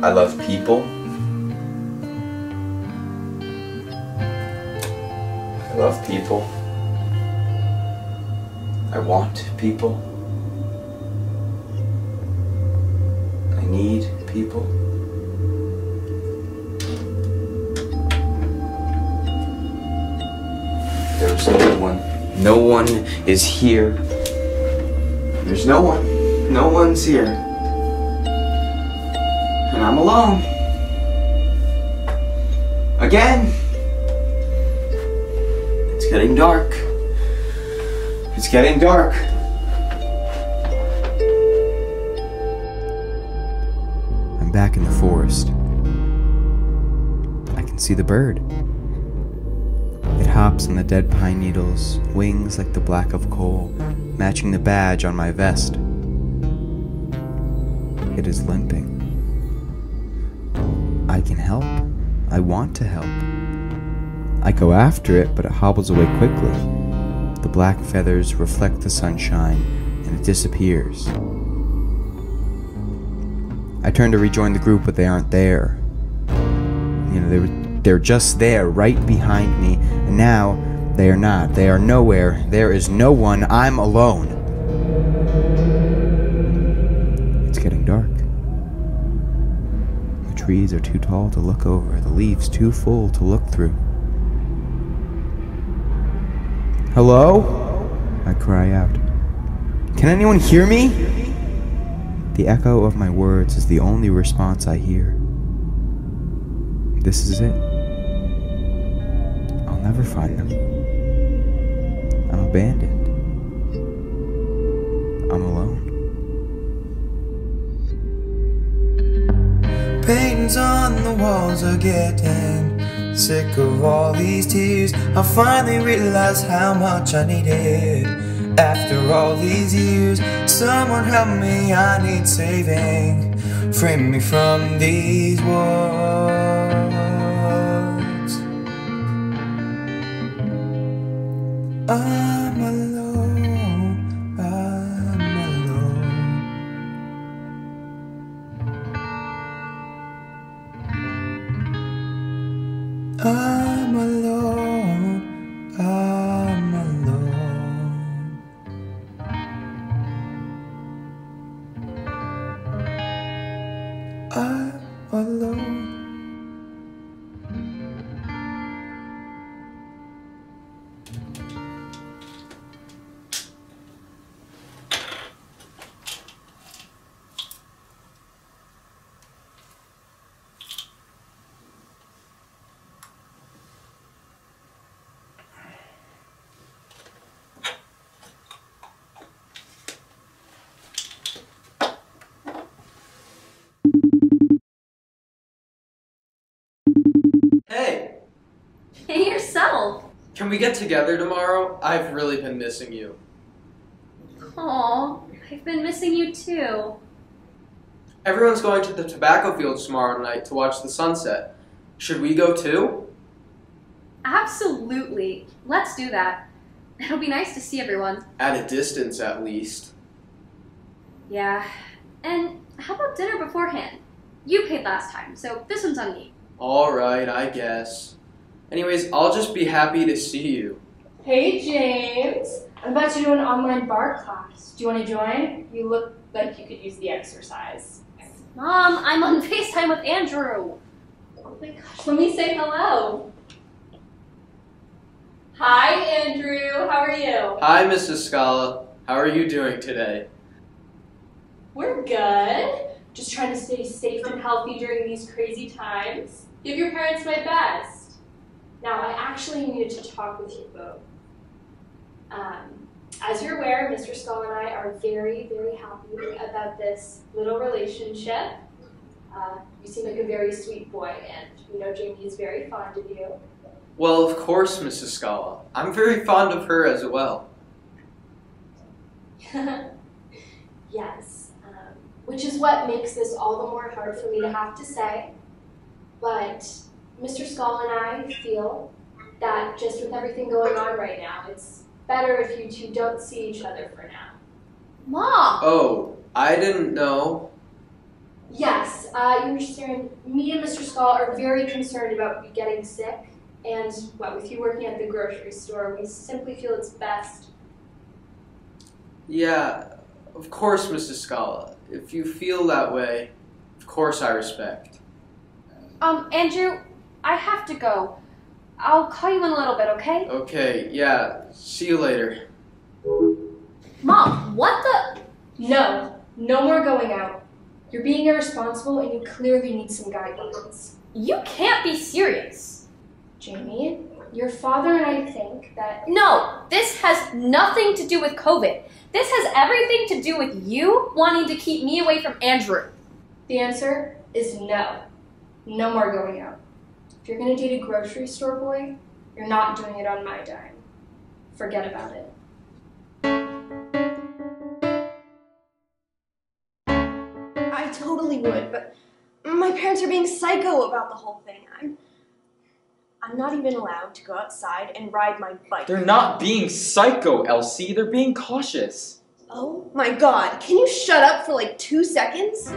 I love people. I love people. I want people. I need people. There's no one. No one is here. There's no one. No one's here. And I'm alone. Again. It's getting dark. It's getting dark. I'm back in the forest. I can see the bird. It hops on the dead pine needles, wings like the black of coal, matching the badge on my vest. It is limping. I can help. I want to help. I go after it, but it hobbles away quickly. The black feathers reflect the sunshine, and it disappears. I turn to rejoin the group, but they aren't there. You know, they're just there, right behind me, and now they are not. They are nowhere. There is no one. I'm alone. It's getting dark. The trees are too tall to look over, the leaves too full to look through. Hello? I cry out. Can anyone hear me? The echo of my words is the only response I hear. This is it. I'll never find them. I'm abandoned. I'm alone. Paintings on the walls are getting sick of all these tears. I finally realized how much I needed. After all these years, someone help me, I need saving. Free me from these walls. I'm alone, I'm alone. I'm alone, I'm alone. I'm alone. Hey! Hey yourself! Can we get together tomorrow? I've really been missing you. Aw, I've been missing you too. Everyone's going to the tobacco fields tomorrow night to watch the sunset. Should we go too? Absolutely. Let's do that. It'll be nice to see everyone. At a distance, at least. Yeah. And how about dinner beforehand? You paid last time, so this one's on me. Alright, I guess. Anyways, I'll just be happy to see you. Hey James, I'm about to do an online bar class. Do you want to join? You look like you could use the exercise. Mom, I'm on FaceTime with Andrew. Oh my gosh, let me say hello. Hi Andrew, how are you? Hi, Mrs. Scala. How are you doing today? We're good. Just trying to stay safe and healthy during these crazy times. Give your parents my best. Now, I actually needed to talk with you both. As you're aware, Mr. Skull and I are very, very happy about this little relationship. You seem like a very sweet boy, and we know Jamie is very fond of you. Well, of course, Mrs. Scala. I'm very fond of her as well. Yes, which is what makes this all the more hard for me to have to say. But Mr. Skull and I feel that just with everything going on right now, it's better if you two don't see each other for now. Mom! Oh, I didn't know. Yes, you understand, me and Mr. Skull are very concerned about you getting sick, and well, with you working at the grocery store, we simply feel it's best. Yeah, of course, Mrs. Scala. If you feel that way, of course I respect. Andrew, I have to go. I'll call you in a little bit, okay? Okay, yeah, see you later. Mom, what the? No more going out. You're being irresponsible and you clearly need some guidelines. You can't be serious. Jamie, your father and I think that... No, this has nothing to do with COVID. This has everything to do with you wanting to keep me away from Andrew. The answer is no. No more going out. If you're gonna date a grocery store boy, you're not doing it on my dime. Forget about it. I totally would, but my parents are being psycho about the whole thing. I'm not even allowed to go outside and ride my bike. They're not being psycho, Elsie. They're being cautious. Oh my god, can you shut up for like 2 seconds?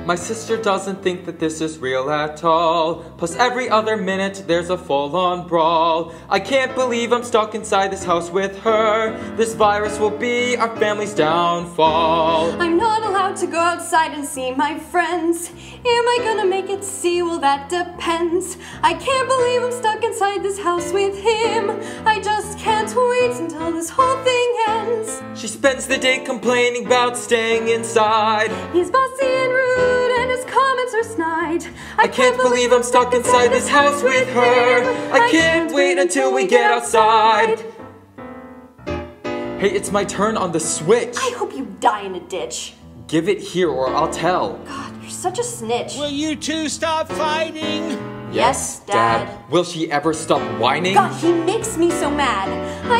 My sister doesn't think that this is real at all. Plus every other minute there's a full-on brawl. I can't believe I'm stuck inside this house with her. This virus will be our family's downfall. I'm not allowed to go outside and see my friends. Am I gonna make it see? Well, that depends. I can't believe I'm stuck inside this house with him. I just can't wait until this whole thing ends. She spends the day complaining about staying inside. He's bossy and rude and his comments are snide. I can't believe I'm stuck inside this house with her. I can't wait until we get outside. Hey, it's my turn on the switch. I hope you die in a ditch. Give it here or I'll tell. God, you're such a snitch. Will you two stop fighting? Yes, Dad. Will she ever stop whining? God, he makes me so mad.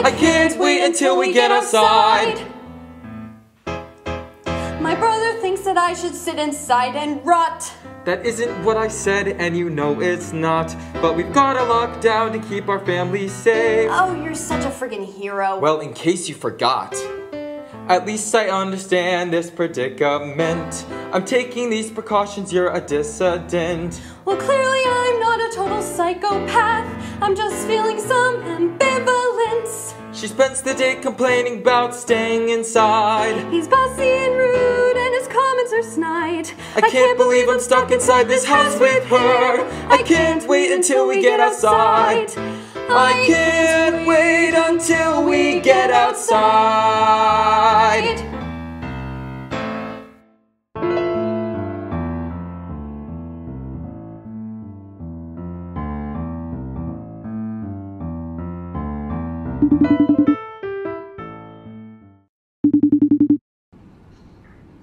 I can't wait until we get outside. My brother thinks that I should sit inside and rot. That isn't what I said, and you know it's not. But we've got a lockdown to keep our family safe. Oh, you're such a friggin' hero. Well, in case you forgot, at least I understand this predicament. I'm taking these precautions, you're a dissident. Well, clearly I'm not a total psychopath. I'm just feeling some ambivalence. She spends the day complaining about staying inside. He's bossy and rude and his comments are snide. I can't believe I'm stuck inside this house with her. I can't wait until we get outside. I can't wait until we get outside.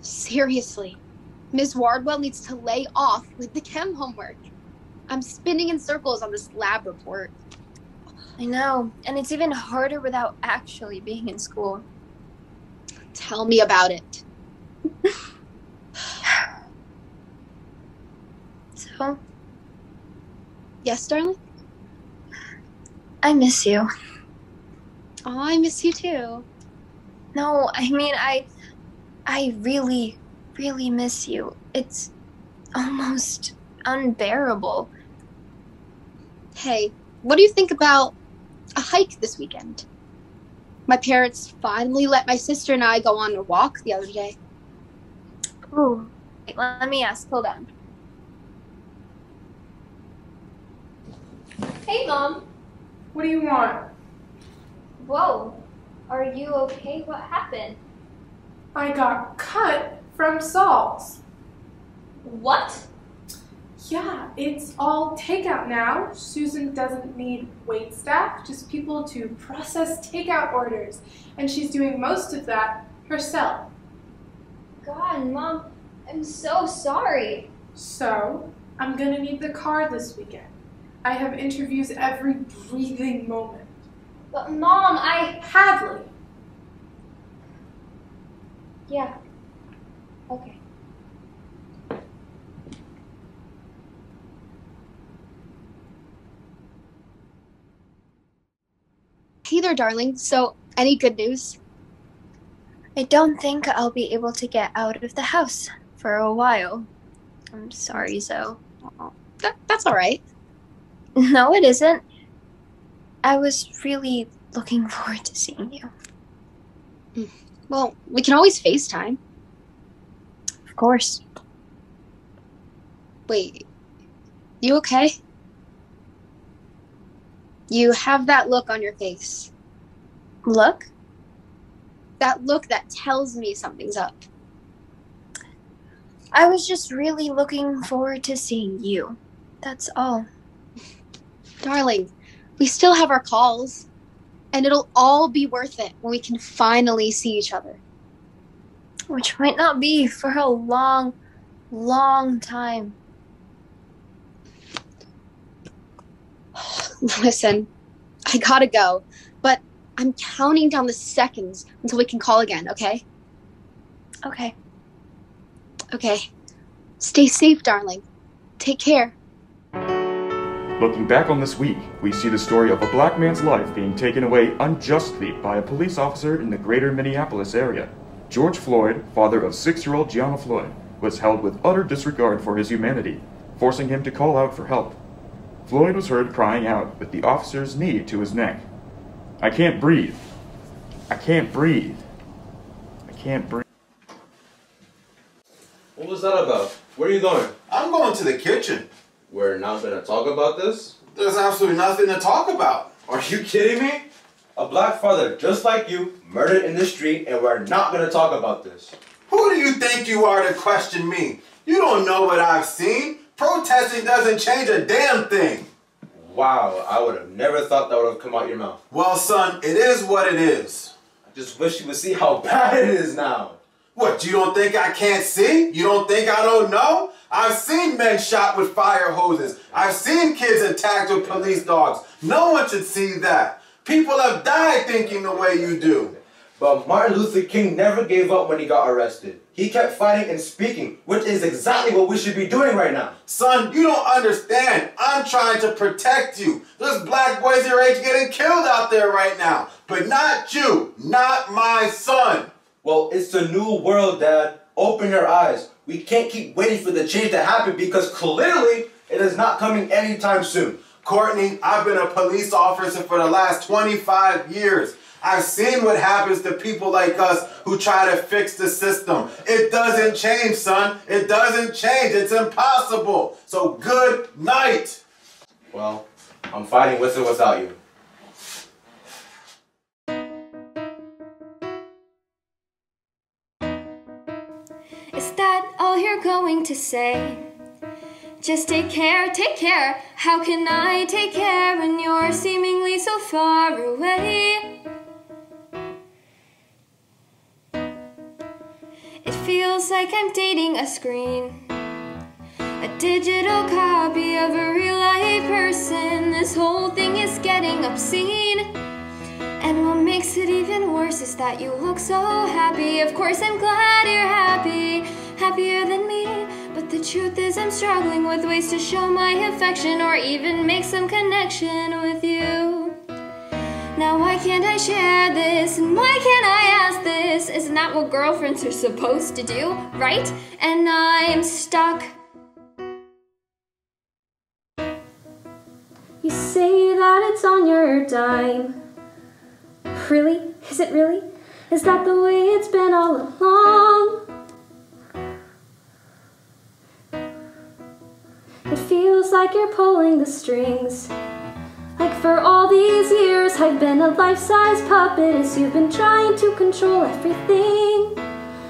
Seriously, Ms. Wardwell needs to lay off with the chem homework. I'm spinning in circles on this lab report. I know, and it's even harder without actually being in school. Tell me about it. So? Yes, darling? I miss you. Oh, I miss you too. No, I mean, I really, really miss you. It's almost unbearable. Hey, what do you think about a hike this weekend? My parents finally let my sister and I go on a walk the other day. Ooh, wait, let me ask. Hold on. Hey, Mom. What do you want? Whoa. Are you okay? What happened? I got cut from Saul's. What? Yeah, it's all takeout now. Susan doesn't need wait staff, just people to process takeout orders. And she's doing most of that herself. God, Mom, I'm so sorry. So, I'm gonna need the car this weekend. I have interviews every breathing moment. But Mom, Hadley. Yeah. Okay. Hey there, darling. So, any good news? I don't think I'll be able to get out of the house for a while. I'm sorry, Zoe. That's all right. No, it isn't. I was really looking forward to seeing you. Well, we can always FaceTime. Of course. Wait, you okay? You have that look on your face. Look? That look that tells me something's up. I was just really looking forward to seeing you. That's all. Darling, we still have our calls. And it'll all be worth it when we can finally see each other. Which might not be for a long, long time. Listen, I gotta go, but I'm counting down the seconds until we can call again, okay? Okay. Okay. Stay safe, darling. Take care. Looking back on this week, we see the story of a black man's life being taken away unjustly by a police officer in the greater Minneapolis area. George Floyd, father of 6-year-old Gianna Floyd, was held with utter disregard for his humanity, forcing him to call out for help. Floyd was heard crying out with the officer's knee to his neck. "I can't breathe. I can't breathe. I can't breathe." What was that about? Where are you going? I'm going to the kitchen. We're not going to talk about this? There's absolutely nothing to talk about. Are you kidding me? A black father just like you murdered in the street, and we're not going to talk about this. Who do you think you are to question me? You don't know what I've seen. Protesting doesn't change a damn thing. Wow, I would have never thought that would have come out your mouth. Well, son, it is what it is. I just wish you would see how bad it is now. What, you don't think I can't see? You don't think I don't know? I've seen men shot with fire hoses. I've seen kids attacked with police dogs. No one should see that. People have died thinking the way you do. But Martin Luther King never gave up when he got arrested. He kept fighting and speaking, which is exactly what we should be doing right now. Son, you don't understand. I'm trying to protect you. There's black boys your age getting killed out there right now. But not you. Not my son. Well, it's the new world, Dad. Open your eyes. We can't keep waiting for the change to happen because clearly it is not coming anytime soon. Courtney, I've been a police officer for the last 25 years. I've seen what happens to people like us who try to fix the system. It doesn't change, son. It doesn't change. It's impossible. So good night. Well, I'm fighting with or without you. Is that all you're going to say? Just take care, take care. How can I take care when you're seemingly so far away? It feels like I'm dating a screen, a digital copy of a real-life person. This whole thing is getting obscene. And what makes it even worse is that you look so happy. Of course I'm glad you're happy, happier than me. But the truth is I'm struggling with ways to show my affection or even make some connection with you. Now why can't I share this? And why can't I ask this? Isn't that what girlfriends are supposed to do, right? And I'm stuck. You say that it's on your dime. Really? Is it really? Is that the way it's been all along? It feels like you're pulling the strings. Like for all these years I've been a life-size puppet as you've been trying to control everything.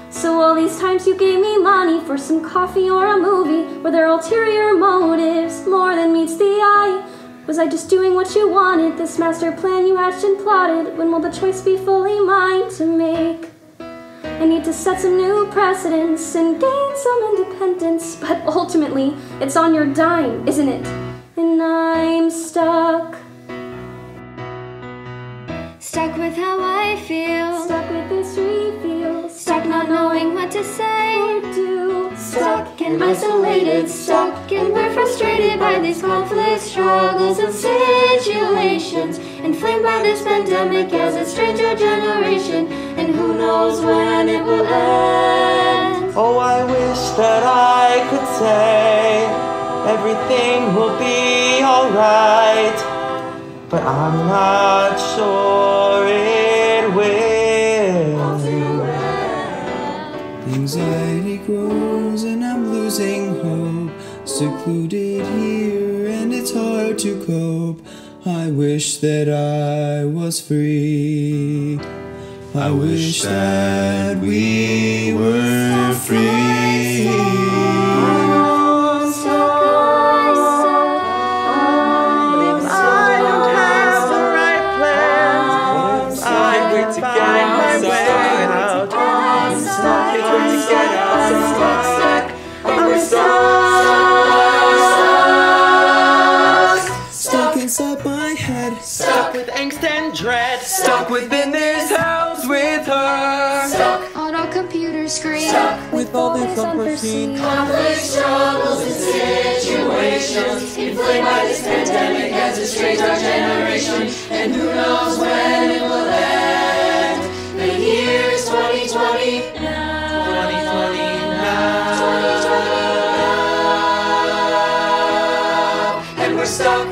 So all these times you gave me money for some coffee or a movie, were there ulterior motives more than meets the eye? Was I just doing what you wanted, this master plan you hatched and plotted? When will the choice be fully mine to make? I need to set some new precedents and gain some independence, but ultimately it's on your dime, isn't it? And I'm stuck. Stuck with how I feel. Stuck with this reveal. Stuck not knowing what to say or do. Stuck and isolated. Stuck and we're frustrated by these conflicts, struggles and situations. Inflamed by this pandemic as a stranger generation. And who knows when it will end. Oh, I wish that I could say everything will be alright, but I'm not sure it will. Anxiety grows and I'm losing hope. Secluded here and it's hard to cope. I wish that I was free. I wish that we were free. Stuck inside my head, stuck with angst and dread, stuck within this house with her, Stuck on a computer screen, stuck with all this unforeseen conflict, struggles and situations. Inflamed by this pandemic as it strains our generation. And who knows when it will end. The year's 2020 now. 2020 now. 2020 now. And we're stuck.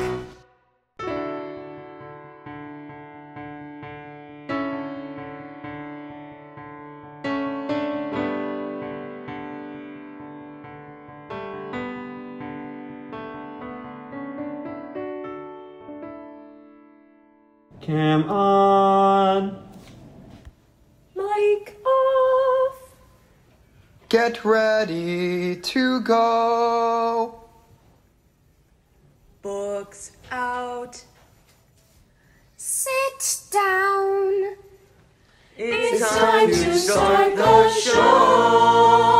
Cam on. Mic off. Get ready to go. Books out. Sit down. It's time to start the show.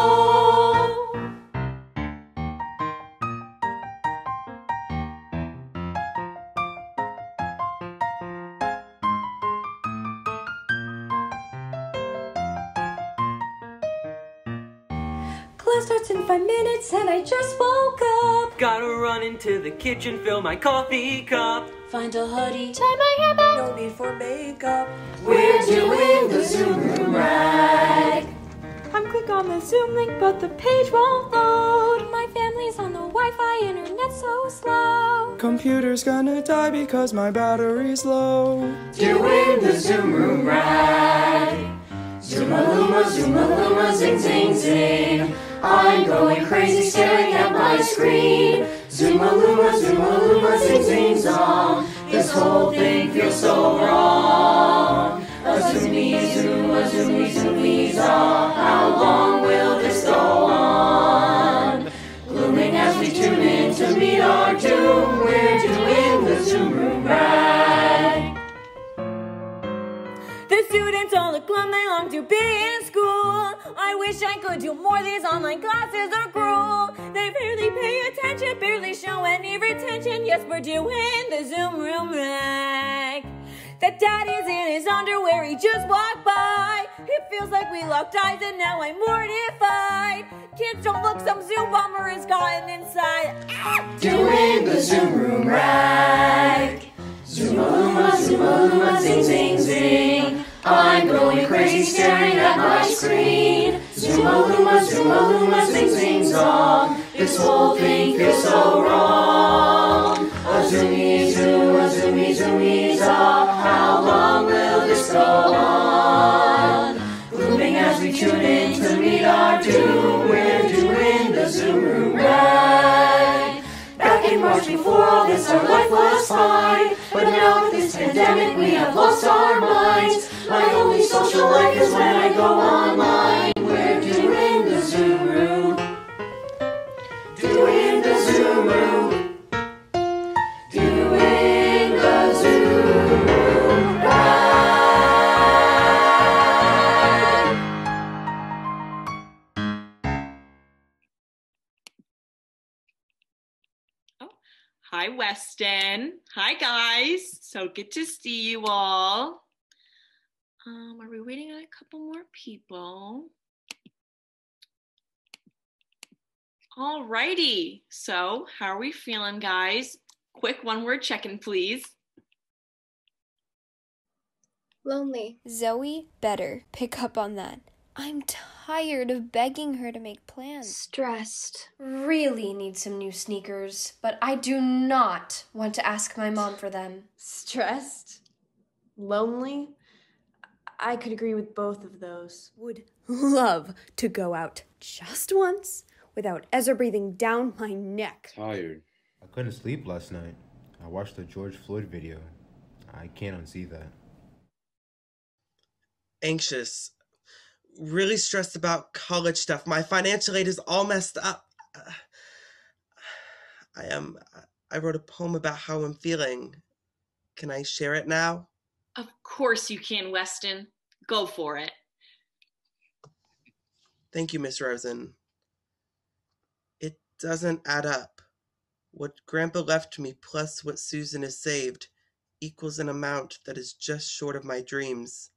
Class starts in 5 minutes and I just woke up. Gotta run into the kitchen, fill my coffee cup. Find a hoodie, tie my hair back. No need for makeup. We're doing the Zoom room rag. I'm click on the Zoom link, but the page won't load. My family's on the Wi-Fi, internet's so slow. Computer's gonna die because my battery's low. Doing the Zoom room rag. Zoom-a-looma, zing, zing, zing. I'm going crazy staring at my screen. Zoom-a-looma, zing, zing, zong. This whole thing feels so wrong. A zoomy, zoom, a zoomy, zoomy, zong. How long will this go on? Glooming as we tune in to meet our doom. We're doing the Zoom room rag. The students all look glum, they long to be in school. I wish I could do more, these online classes are cruel. They barely pay attention, barely show any retention. Yes, we're doing the Zoom room rag. That dad is in his underwear, he just walked by. It feels like we locked eyes and now I'm mortified. Kids don't look, some Zoom bomber has gotten inside. Doing the Zoom room rag. Zoom-a-looma, zing, zing, zing. I'm going crazy staring at my screen. Zoom-a-looma, zing, zing, zong. This whole thing feels so wrong. A zoomy, zoom, a zoomy, zoomy, zong. How long will this go on? Glooming as we tune in to meet our doom. We're doing the Zoom room rag. Back in March before all this, our life was fine. pandemic, we have lost our minds. My only social life is when I go online. We're doing the Zoom room. Doing the Zoom room. Doing the Zoom room. Hi, Weston. Hi, guys. So good to see you all. Are we waiting on a couple more people? Alrighty. So how are we feeling, guys? Quick one-word check-in, please. Lonely. Zoe, better pick up on that. I'm tired of begging her to make plans. Stressed. Really need some new sneakers, but I do not want to ask my mom for them. Stressed? Lonely? I could agree with both of those. Would love to go out just once without Ezra breathing down my neck. Tired. I couldn't sleep last night. I watched the George Floyd video. I can't unsee that. Anxious. Really stressed about college stuff. My financial aid is all messed up. I wrote a poem about how I'm feeling. Can I share it now? Of course you can, Weston. Go for it. Thank you, Miss Rosen. It doesn't add up. What Grandpa left me plus what Susan has saved equals an amount that is just short of my dreams.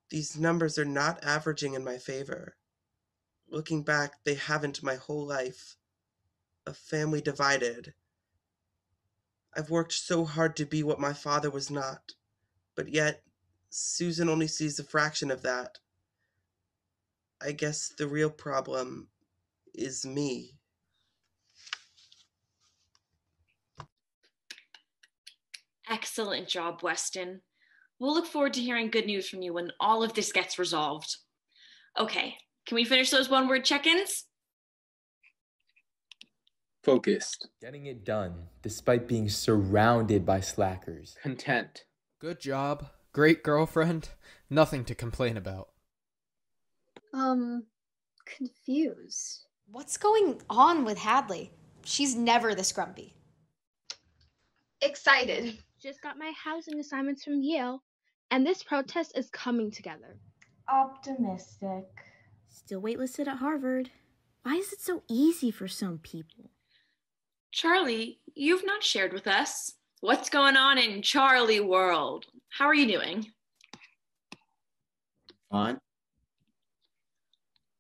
These numbers are not averaging in my favor. Looking back, they haven't my whole life. A family divided. I've worked so hard to be what my father was not, but yet Susan only sees a fraction of that. I guess the real problem is me. Excellent job, Weston. We'll look forward to hearing good news from you when all of this gets resolved. Okay, can we finish those one-word check-ins? Focused. Getting it done, despite being surrounded by slackers. Content. Good job. Great girlfriend. Nothing to complain about. Confused. What's going on with Hadley? She's never this grumpy. Excited. Just got my housing assignments from Yale, and this protest is coming together. Optimistic. Still waitlisted at Harvard. Why is it so easy for some people? Charlie, you've not shared with us. What's going on in Charlie world? How are you doing? Fine.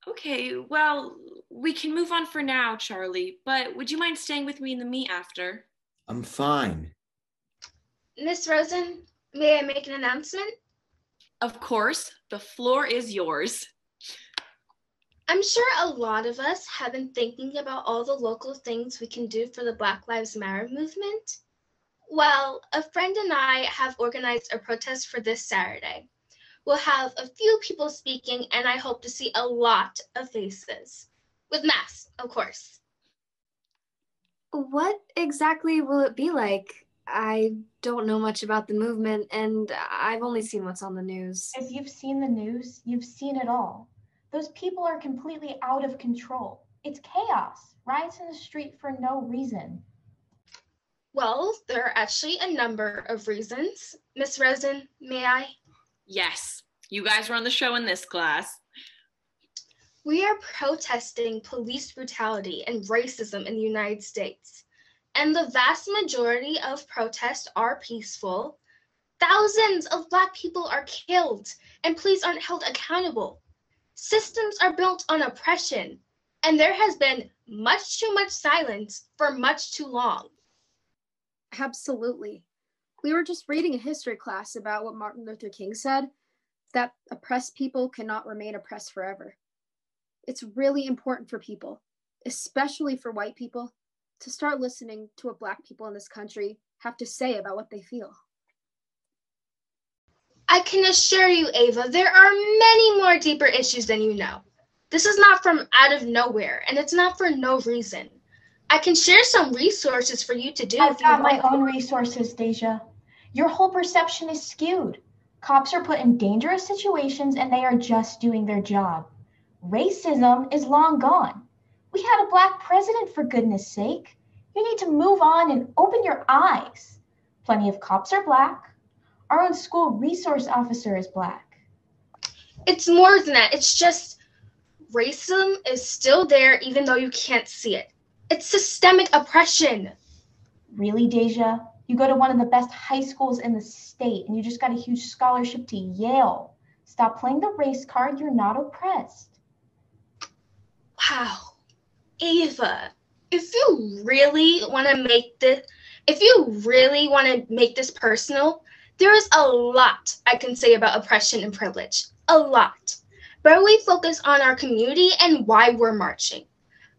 Okay, well, we can move on for now, Charlie, but would you mind staying with me in the meet after? I'm fine. Miss Rosen, may I make an announcement? Of course, the floor is yours. I'm sure a lot of us have been thinking about all the local things we can do for the Black Lives Matter movement. Well, a friend and I have organized a protest for this Saturday. We'll have a few people speaking, and I hope to see a lot of faces. With masks, of course. What exactly will it be like? I don't know much about the movement, and I've only seen what's on the news. If you've seen the news, you've seen it all. Those people are completely out of control. It's chaos. Riots in the street for no reason. Well, there are actually a number of reasons. Miss Rosen, may I? Yes, you guys were on the show in this class. We are protesting police brutality and racism in the United States. And the vast majority of protests are peaceful. Thousands of Black people are killed, and police aren't held accountable. Systems are built on oppression, and there has been much too much silence for much too long. Absolutely. We were just reading a history class about what Martin Luther King said, that oppressed people cannot remain oppressed forever. It's really important for people, especially for white people, to start listening to what Black people in this country have to say about what they feel. I can assure you, Ava, there are many more deeper issues than you know. This is not from out of nowhere, and it's not for no reason. I can share some resources for you to do. I've got my own resources, Deja. Your whole perception is skewed. Cops are put in dangerous situations and they are just doing their job. Racism is long gone. We had a black president, for goodness sake. You need to move on and open your eyes. Plenty of cops are black. Our own school resource officer is black. It's more than that. It's just racism is still there even though you can't see it. It's systemic oppression. Really, Deja? You go to one of the best high schools in the state and you just got a huge scholarship to Yale. Stop playing the race card. You're not oppressed. Wow. Ava, if you really want to make this personal, there is a lot I can say about oppression and privilege. A lot. But we focus on our community and why we're marching.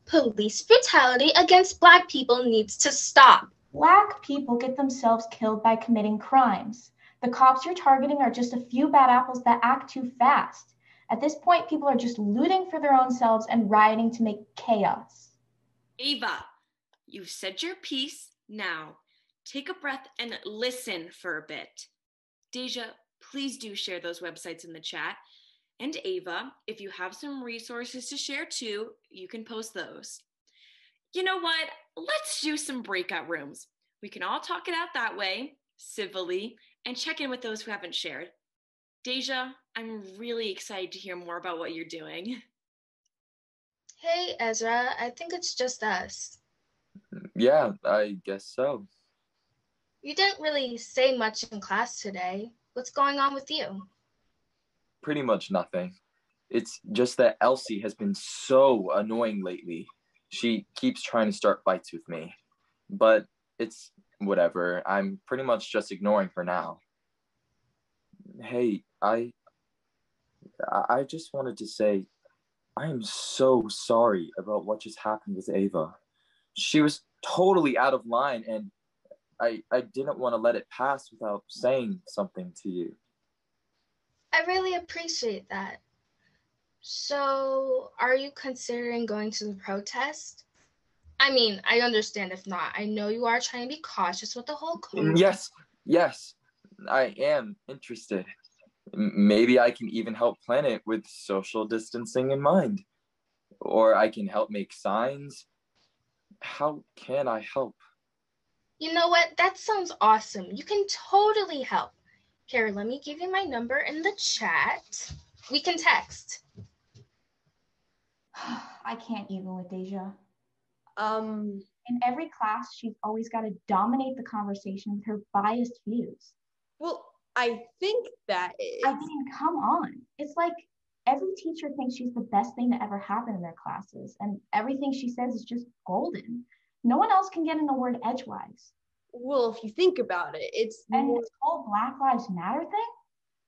Police brutality against Black people needs to stop. Black people get themselves killed by committing crimes. The cops you're targeting are just a few bad apples that act too fast. At this point, people are just looting for their own selves and rioting to make chaos. Ava, you've said your piece. Now, take a breath and listen for a bit. Deja, please do share those websites in the chat. And Ava, if you have some resources to share too, you can post those. You know what? Let's do some breakout rooms. We can all talk it out that way, civilly, and check in with those who haven't shared. Deja, I'm really excited to hear more about what you're doing. Hey, Ezra, I think it's just us. Yeah, I guess so. You didn't really say much in class today. What's going on with you? Pretty much nothing. It's just that Elsie has been so annoying lately. She keeps trying to start fights with me. But it's whatever. I'm pretty much just ignoring her now. Hey, I just wanted to say, I am so sorry about what just happened with Ava. She was totally out of line, and I didn't want to let it pass without saying something to you. I really appreciate that. So, are you considering going to the protest? I mean, I understand if not. I know you are trying to be cautious with the whole COVID. Yes, I am interested. Maybe I can even help plan it with social distancing in mind. Or I can help make signs. How can I help? You know what? That sounds awesome. You can totally help. Here, let me give you my number in the chat. We can text. I can't even with Deja. In every class, she's always got to dominate the conversation with her biased views. Well, I think that is... I mean, come on. It's like every teacher thinks she's the best thing to ever happen in their classes, and everything she says is just golden. No one else can get in a word edgewise. Well, if you think about it, it's... And this whole Black Lives Matter thing?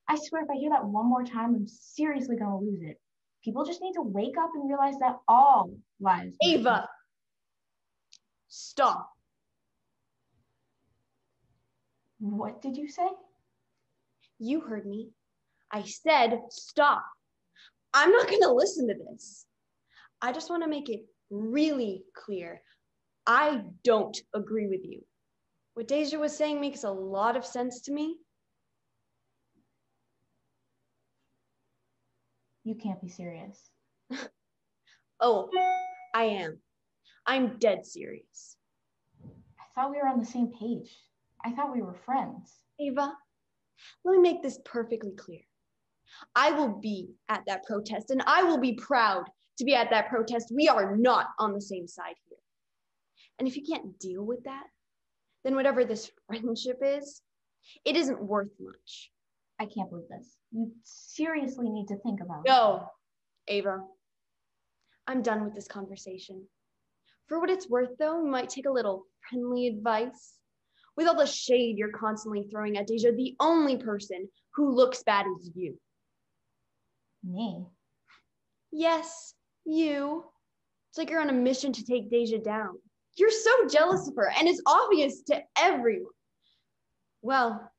I swear if I hear that one more time, I'm seriously going to lose it. People just need to wake up and realize that all lives matter. Ava! Stop. What did you say? You heard me. I said stop. I'm not going to listen to this. I just want to make it really clear. I don't agree with you. What Deja was saying makes a lot of sense to me. You can't be serious. Oh, I am. I'm dead serious. I thought we were on the same page. I thought we were friends. Ava, let me make this perfectly clear. I will be at that protest, and I will be proud to be at that protest. We are not on the same side here. And if you can't deal with that, then whatever this friendship is, it isn't worth much. I can't believe this. You seriously need to think about it. No, Ava. I'm done with this conversation. For what it's worth, though, we might take a little friendly advice. With all the shade you're constantly throwing at Deja, the only person who looks bad is you. Me? Yes, you. It's like you're on a mission to take Deja down. You're so jealous of her, and it's obvious to everyone. Well,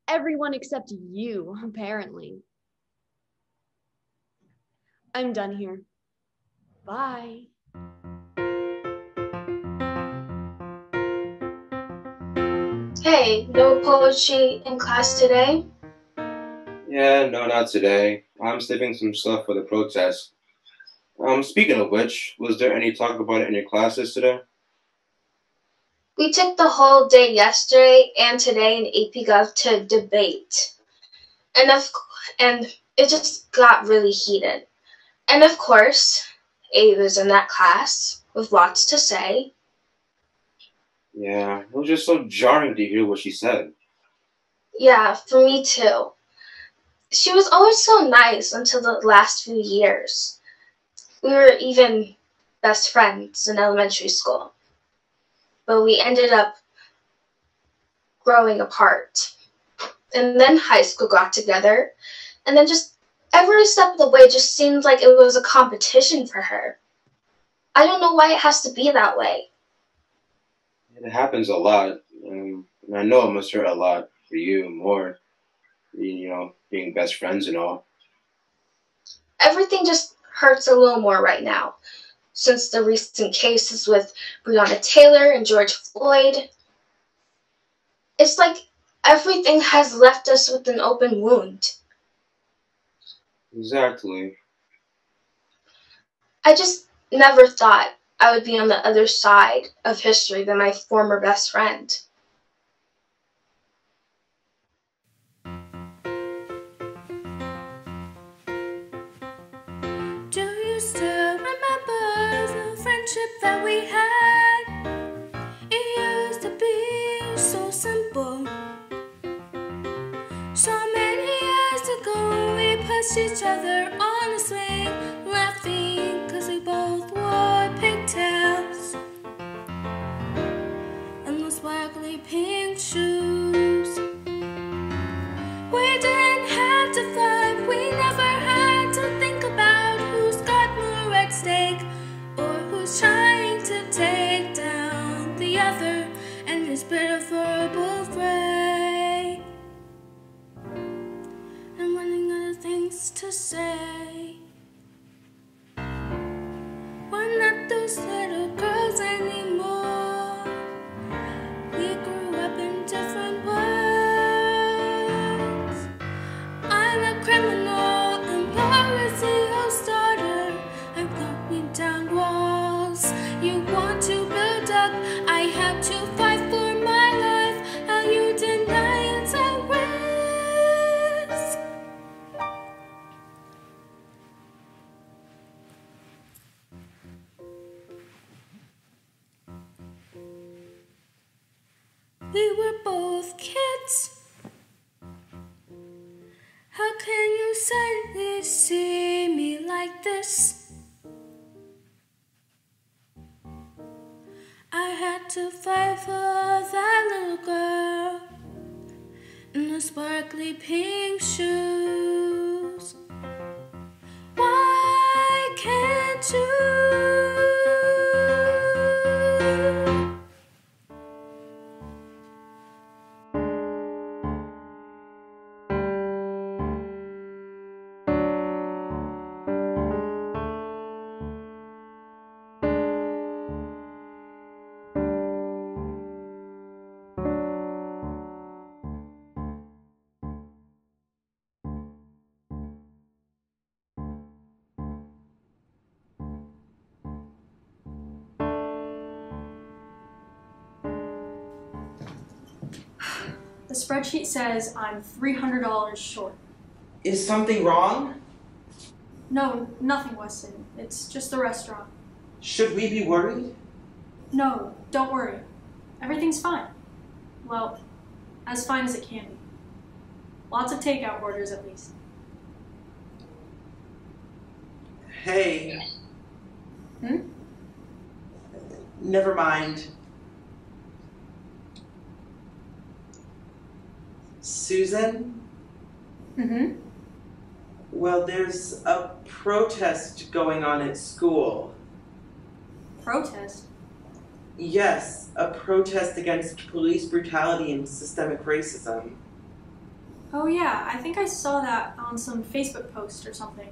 everyone except you, apparently. I'm done here. Bye. Hey, no poetry in class today? Yeah, no, not today. I'm saving some stuff for the protest. Speaking of which, was there any talk about it in your classes today? We took the whole day yesterday and today in AP Gov to debate. And it just got really heated. And of course, Ava's in that class with lots to say. Yeah, it was just so jarring to hear what she said. Yeah, for me too. She was always so nice until the last few years. We were even best friends in elementary school. But we ended up growing apart. And then high school got together. And then just every step of the way just seemed like it was a competition for her. I don't know why it has to be that way. It happens a lot. And I know it must hurt a lot for you more, being best friends and all. Everything just hurts a little more right now. Since the recent cases with Breonna Taylor and George Floyd. It's like everything has left us with an open wound. Exactly. I just never thought I would be on the other side of history than my former best friend. Do you still remember the friendship that we had? It used to be so simple. So many years ago, we pushed each other on the swing, laughing 'cause we both wore pigtails and those sparkly pink shoes. We didn't have to fight, we never had to think about who's got more at stake or who's trying to take down the other and his pitiful fray. I'm running out of things to say. We're not those little girls anymore. We grew up in different worlds. I'm a criminal and you're a CEO's daughter. I'm knocking down walls you want to build up. I had to fight for my life. How you deny it's a risk. We were both kids. How can you suddenly see me like this? I had to fight for that little girl in the sparkly pink shoes. Why can't you? The spreadsheet says I'm $300 short. Is something wrong? No, nothing, Weston. It's just the restaurant. Should we be worried? No, don't worry. Everything's fine. Well, as fine as it can be. Lots of takeout orders, at least. Hey. Never mind. Susan? Well, there's a protest going on at school. Protest? Yes, a protest against police brutality and systemic racism. Oh yeah, I think I saw that on some Facebook post or something.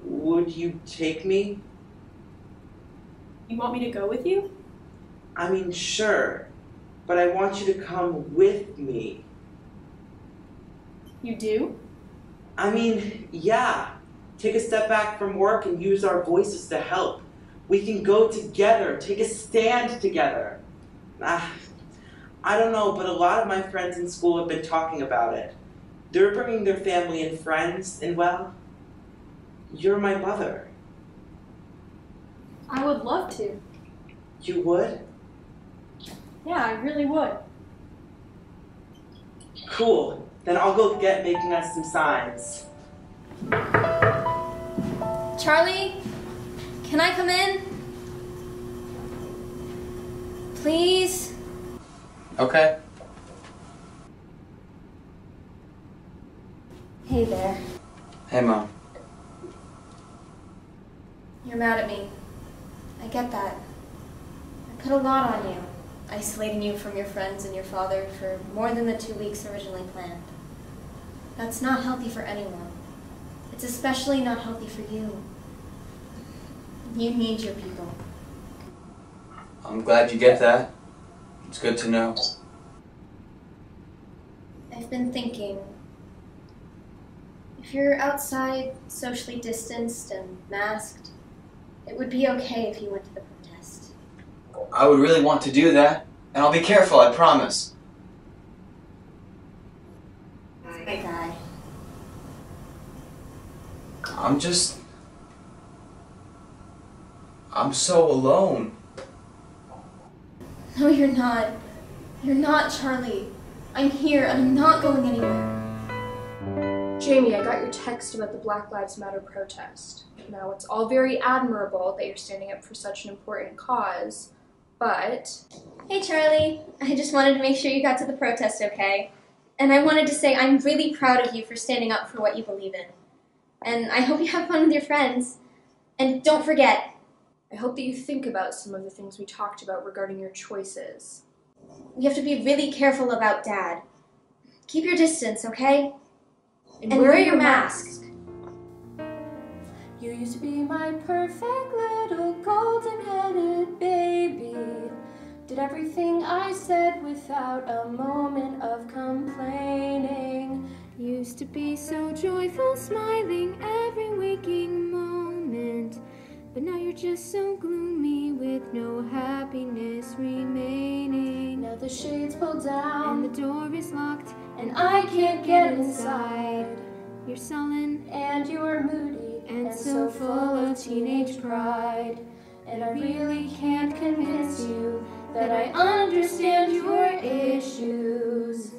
Would you take me? You want me to go with you? I mean, sure. but I want you to come with me. You do? I mean, yeah. Take a step back from work and use our voices to help. We can go together, take a stand together. I don't know, but a lot of my friends in school have been talking about it. They're bringing their family and friends, and well, you're my mother. I would love to. You would? Yeah, I really would. Cool. Then I'll go get making us some signs. Charlie, can I come in? Please? Okay. Hey there. Hey, Mom. You're mad at me. I get that. I put a lot on you, isolating you from your friends and your father for more than the 2 weeks originally planned. That's not healthy for anyone. It's especially not healthy for you. You need your people. I'm glad you get that. It's good to know. I've been thinking, if you're outside, socially distanced and masked, it would be okay if you went to the protest. I would really want to do that, and I'll be careful, I promise. My guy. I'm so alone. No, you're not. You're not, Charlie. I'm here, and I'm not going anywhere. Jamie, I got your text about the Black Lives Matter protest. Now, it's all very admirable that you're standing up for such an important cause, but... Hey, Charlie. I just wanted to make sure you got to the protest okay. And I wanted to say I'm really proud of you for standing up for what you believe in. And I hope you have fun with your friends. And don't forget, I hope that you think about some of the things we talked about regarding your choices. You have to be really careful about Dad. Keep your distance, okay? And wear your mask. You used to be my perfect little golden-headed baby. Did everything I said without a moment of complaining. Used to be so joyful, smiling every waking moment. But now you're just so gloomy with no happiness remaining. Now the shades pulled down and the door is locked and I can't get inside. You're sullen and you're moody and so full of teenage pride. And I really can't convince you that I understand your issues.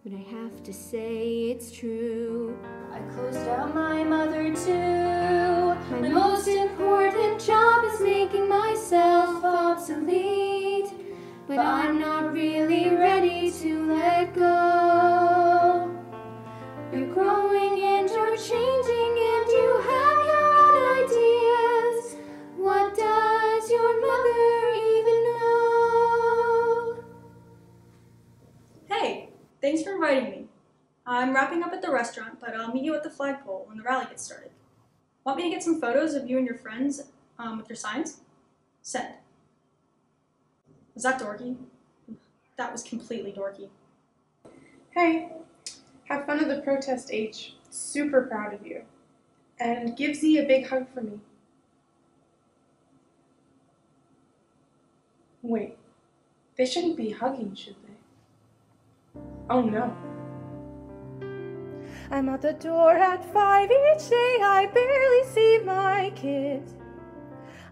But I have to say it's true. I closed out my mother too. My most important job is making myself obsolete. But I'm not really ready to let go. You're growing and you're changing and you have your own ideas. What does your mother even know? Hey, thanks for inviting me. I'm wrapping up at the restaurant, but I'll meet you at the flagpole when the rally gets started. Want me to get some photos of you and your friends with your signs? Send. Was that dorky? That was completely dorky. Hey, have fun at the protest, H. Super proud of you. And give Z a big hug for me. Wait, they shouldn't be hugging, should they? Oh no. I'm out the door at 5 each day, I barely see my kids.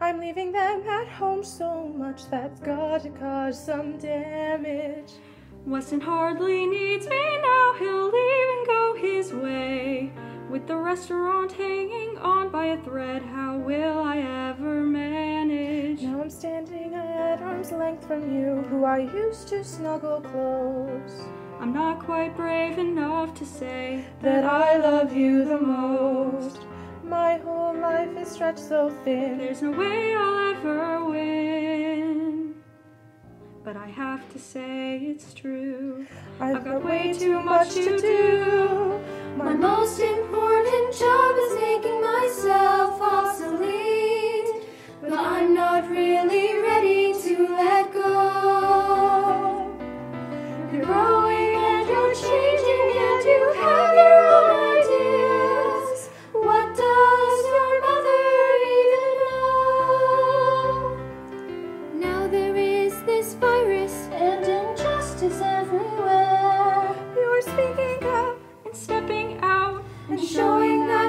I'm leaving them at home so much that's got to cause some damage. Weston hardly needs me now, he'll leave and go his way. With the restaurant hanging on by a thread, how will I ever manage? Now I'm standing at arm's length from you, who I used to snuggle close. I'm not quite brave enough to say that I love you the most. My whole life is stretched so thin, there's no way I'll ever win. But I have to say it's true, I've got way too much to do. My most important job is making myself obsolete. But I'm not really ready to let go.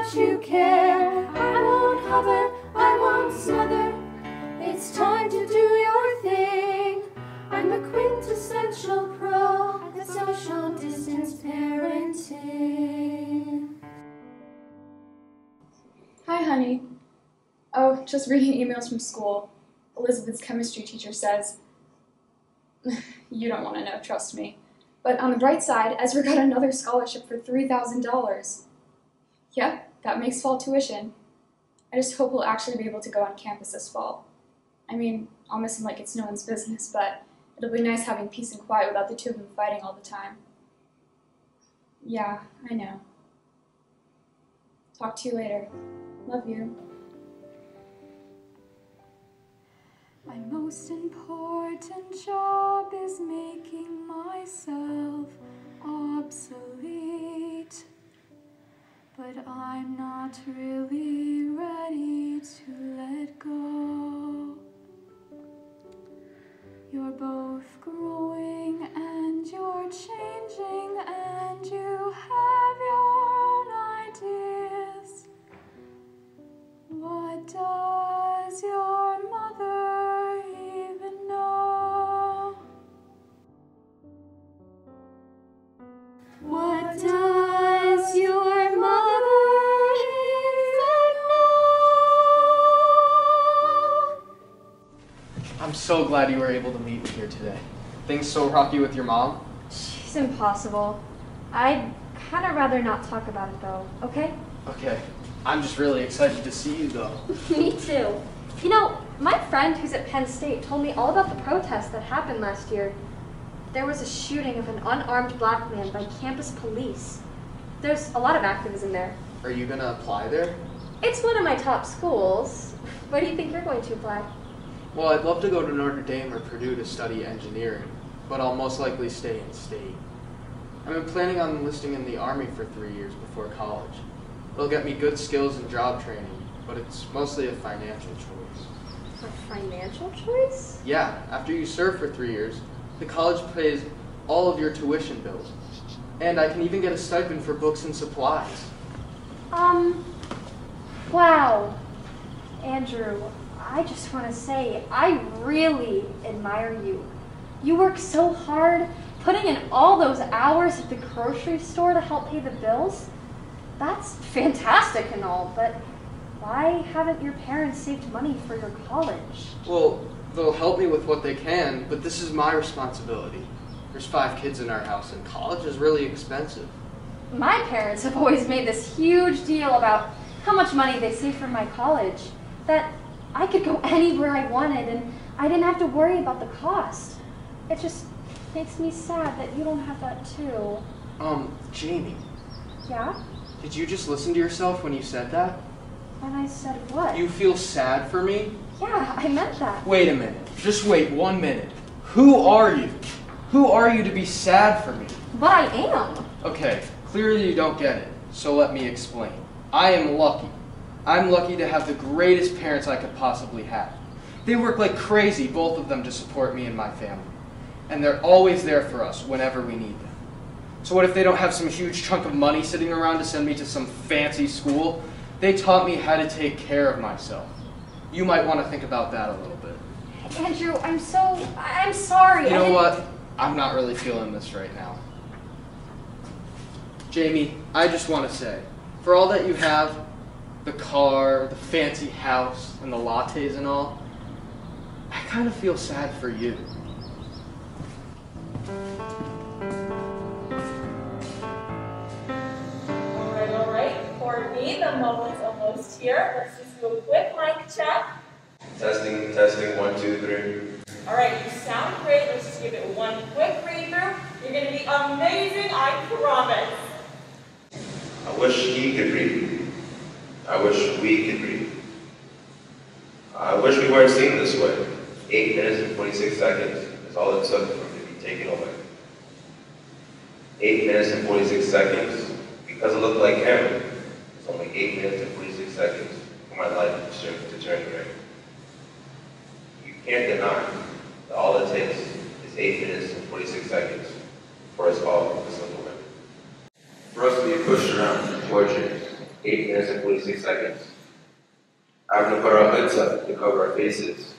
that you care. I won't hover, I won't smother. It's time to do your thing. I'm the quintessential pro at social distance parenting. Hi, honey. Oh, just reading emails from school. Elizabeth's chemistry teacher says, you don't want to know, trust me. But on the bright side, Ezra got another scholarship for $3,000. Yep, that makes fall tuition. I just hope we'll actually be able to go on campus this fall. I mean, I'll miss him like it's no one's business, but it'll be nice having peace and quiet without the two of them fighting all the time. Yeah, I know. Talk to you later. Love you. My most important job is making myself obsolete. But I'm not really ready to let go. You're both growing and you're changing and you have your own ideas. What does your mother even know? What does your mother even know? I'm so glad you were able to meet me here today. Things so rocky with your mom? She's impossible. I'd kind of rather not talk about it though, okay? Okay. I'm just really excited to see you though. Me too. You know, my friend who's at Penn State told me all about the protest that happened last year. There was a shooting of an unarmed black man by campus police. There's a lot of activism there. Are you gonna apply there? It's one of my top schools. Where do you think you're going to apply? Well, I'd love to go to Notre Dame or Purdue to study engineering, but I'll most likely stay in state. I've been planning on enlisting in the Army for 3 years before college. It'll get me good skills and job training, but it's mostly a financial choice. A financial choice? Yeah, after you serve for 3 years, the college pays all of your tuition bills. And I can even get a stipend for books and supplies. Wow. Andrew, I just want to say, I really admire you. You work so hard, putting in all those hours at the grocery store to help pay the bills. That's fantastic and all, but why haven't your parents saved money for your college? Well, they'll help me with what they can, but this is my responsibility. There's 5 kids in our house, and college is really expensive. My parents have always made this huge deal about how much money they saved for my college, that I could go anywhere I wanted and I didn't have to worry about the cost. It just makes me sad that you don't have that too. Jamie. Yeah? Did you just listen to yourself when you said that? When I said what? You feel sad for me? Yeah, I meant that. Wait a minute. Just wait 1 minute. Who are you? Who are you to be sad for me? But I am. Okay, clearly you don't get it, so let me explain. I am lucky. I'm lucky to have the greatest parents I could possibly have. They work like crazy, both of them, to support me and my family. And they're always there for us whenever we need them. So what if they don't have some huge chunk of money sitting around to send me to some fancy school? They taught me how to take care of myself. You might want to think about that a little bit. Andrew, I'm sorry. You know what? I'm not really feeling this right now. Jamie, I just want to say, for all that you have, the car, the fancy house, and the lattes and all, I kind of feel sad for you. All right. For me, the moment's almost here. Let's just do a quick mic check. Testing, 1, 2, 3. All right, you sound great. Let's just give it one quick read through. You're going to be amazing, I promise. I wish he could breathe. I wish we could breathe. I wish we weren't seen this way. 8 minutes and 46 seconds is all it took for me to be taken away. 8 minutes and 46 seconds, because it looked like him, it's only 8 minutes and 46 seconds for my life to turn gray. You can't deny that all it takes is 8 minutes and 46 seconds for us all to slip away. For us to be pushed around for torture, 8 8 minutes and 46 seconds. Having to put our hoods up to cover our faces.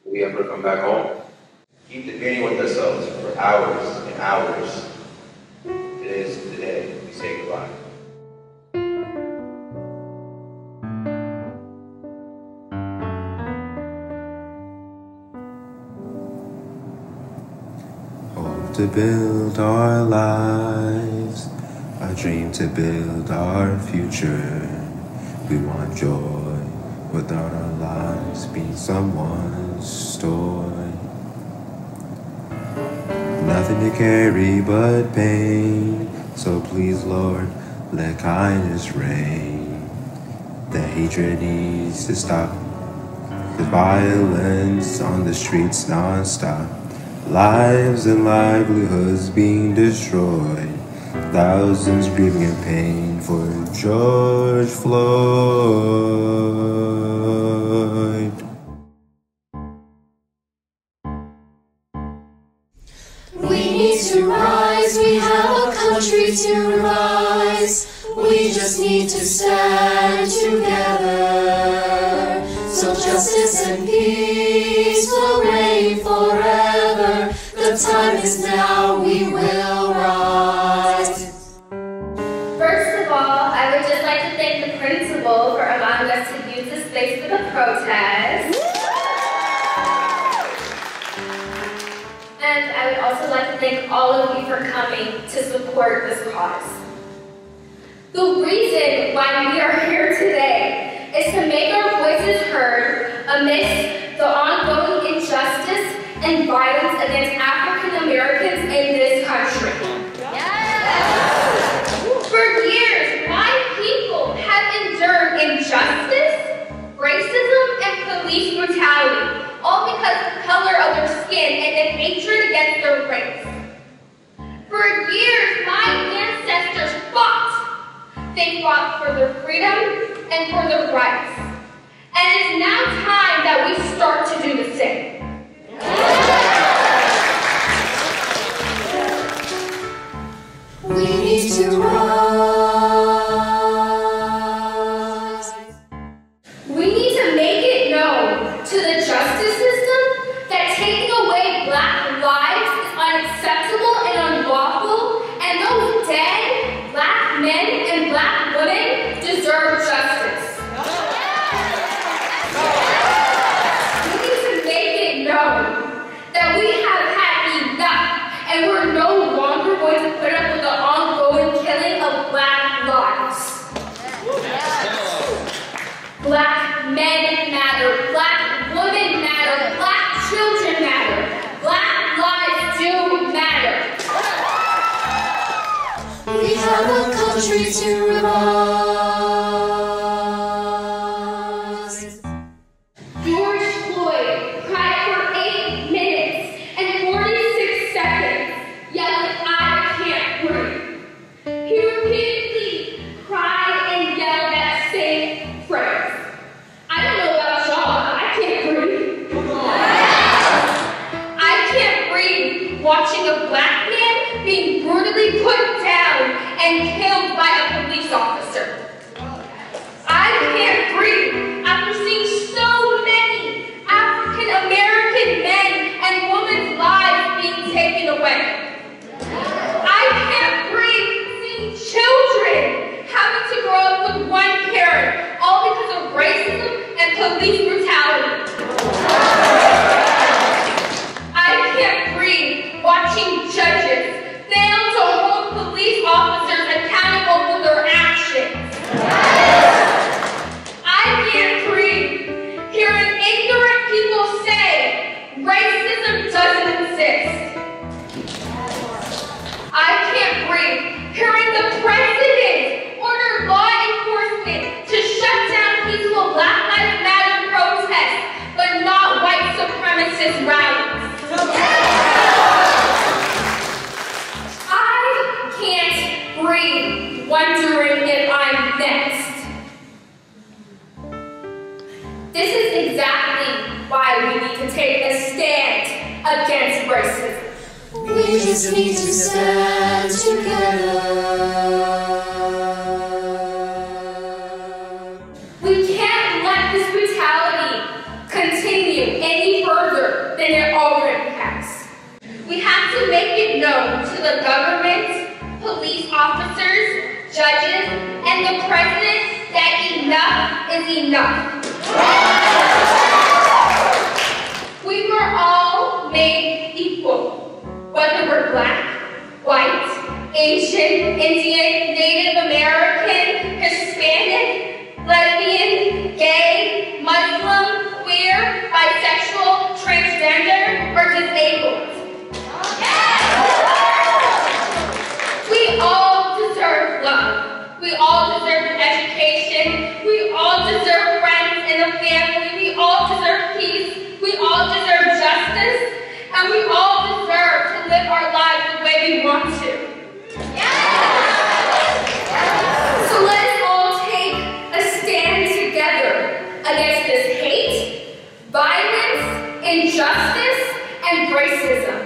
Will we ever come back home? Keep debating with ourselves for hours and hours. Today is the day we say goodbye. Hope to build our lives, a dream to build our future. We want joy without our lives being someone's story. Nothing to carry but pain, so please Lord, let kindness reign. The hatred needs to stop, the violence on the streets non-stop. Lives and livelihoods being destroyed, thousands grieving in pain for George Floyd. We need to rise, we have a country to rise. We just need to stand together. So justice and peace will reign forever. The time is now, we will rise. First of all, I would just like to thank the principal for allowing us to use this space for the protest. And I would also like to thank all of you for coming to support this cause. The reason why we are here today is to make our voices heard amidst the ongoing injustice and violence against African Americans in this country. Yes. For years, my people have endured injustice, racism, and police brutality, all because of the color of their skin and the hatred against their race. For years, my ancestors fought. They fought for their freedom and for their rights. And it is now time that we start to do the same. We need to rise. We need to make it known to the justice system that taking away Black lives is unacceptable and unlawful, and those dead Black men and Black women deserve justice. We need to make it known that we have had enough, and we're no longer going to put up with the ongoing killing of Black lives. Black men matter, Black women matter, Black children matter, Black lives do matter. We have a country to rise. George Floyd cried for 8 minutes and 46 seconds, yelling, "I can't breathe." He repeatedly cried and yelled that same phrase. I don't know about y'all, but I can't breathe. I can't breathe watching a Black man being brutally put down and killed by a police officer. I can't breathe after seeing so many African American men and women's lives being taken away. I can't breathe seeing children having to grow up with one parent, all because of racism and police brutality. I can't breathe watching judges fail to hold police officers accountable for their actions. I can't breathe hearing ignorant people say racism doesn't exist. I can't breathe hearing the president order law enforcement to shut down peaceful Black Lives Matter protests, but not white supremacist rallies. I can't breathe wondering if I'm next. This is exactly why we need to take a stand against racism. We just need to stand together. then it already has. We have to make it known to the government, police officers, judges, and the president that enough is enough. We were all made equal, whether we're black, white, Asian, Indian, Native American, Hispanic, lesbian, gay, Muslim, queer, bisexual, transgender, or disabled. We all deserve love. We all deserve an education. We all deserve friends and a family. We all deserve peace. We all deserve justice. And we all deserve to live our lives the way we want to. So let us all take a stand together against this hate, violence, injustice, and racism.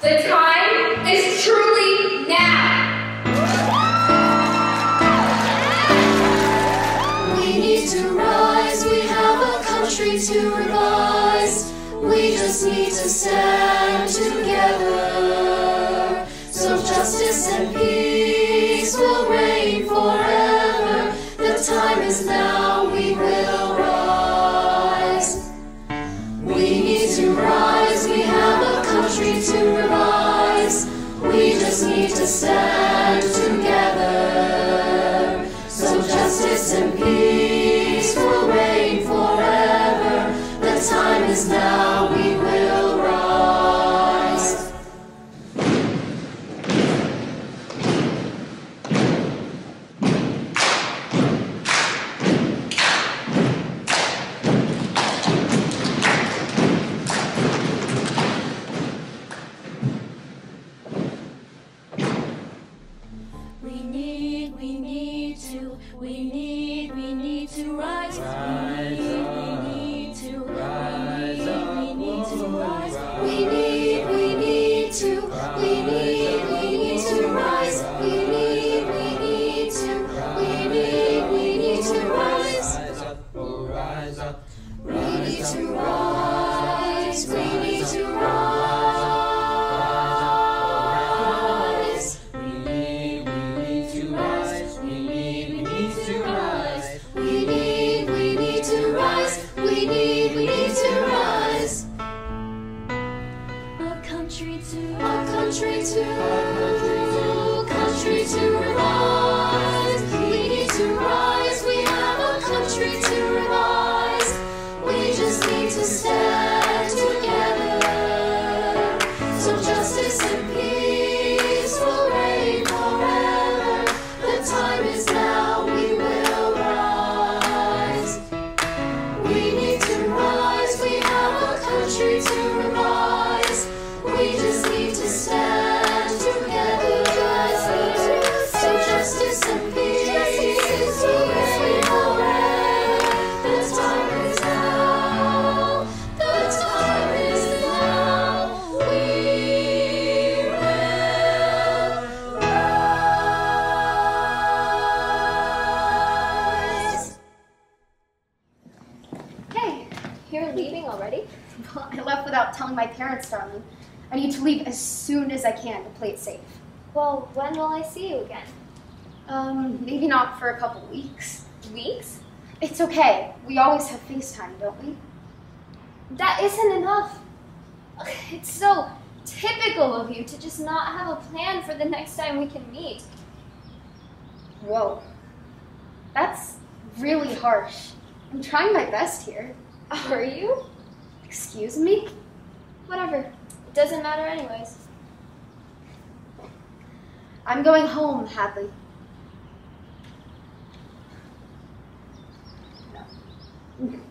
The time is truly now. We need to rise, we have a country to revise. We just need to stand together. So justice and peace will reign forever. The time is now, we will rise. We need to rise, we have a country to revise. We just need to stand together. So justice and peace will reign forever. The time is now, we will rise. We need to rise. We need to rise. We need to rise. We need to rise. Rise up. We need to rise. We need to rise. We need to rise. We need to rise. We need to rise. We need to rise. A country to rise. We need to rise. We have a country to rise. We just need to stand together. So justice and peace will reign forever. The time is now, we will rise. We need to rise. We have a country to rise. We just need to stand together. So justice and peace will reign forever. The time is now. The time is now. We will rise. Hey, you're leaving already? Well, I left without telling my parents, darling. I need to leave as soon as I can to play it safe. Well, when will I see you again? Maybe not for a couple weeks. Weeks? It's okay. We always have FaceTime, don't we? That isn't enough. It's so typical of you to just not have a plan for the next time we can meet. Whoa. That's really harsh. I'm trying my best here. Are you? Excuse me? Whatever. It doesn't matter anyways. I'm going home, Hadley. No.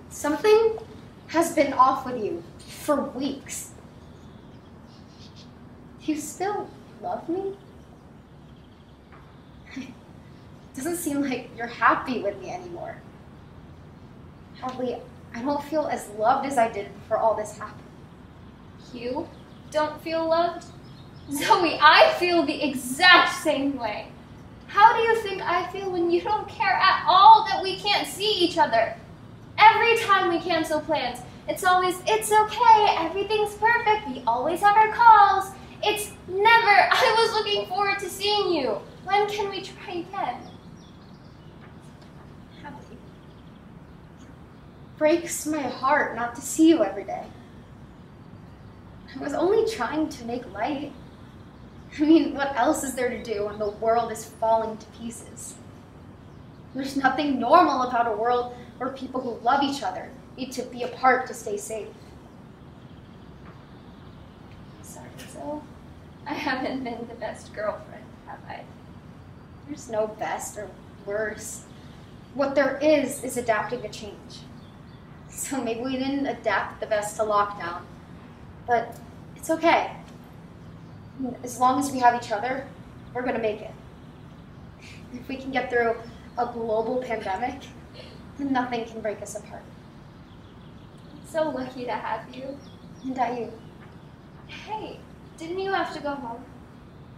Something has been off with you for weeks. You still love me? It doesn't seem like you're happy with me anymore. Hadley, I don't feel as loved as I did before all this happened. You don't feel loved? Zoe, I feel the exact same way. How do you think I feel when you don't care at all that we can't see each other? Every time we cancel plans, it's always, it's okay, everything's perfect, we always have our calls. It's never, I was looking forward to seeing you. When can we try again? It breaks my heart not to see you every day. I was only trying to make light. I mean, what else is there to do when the world is falling to pieces? There's nothing normal about a world where people who love each other need to be apart to stay safe. Sorry, Zoe. I haven't been the best girlfriend, have I? There's no best or worse. What there is adapting to change. So maybe we didn't adapt the best to lockdown, but it's okay. As long as we have each other, we're gonna make it. If we can get through a global pandemic, then nothing can break us apart. I'm so lucky to have you. And you. Hey, didn't you have to go home?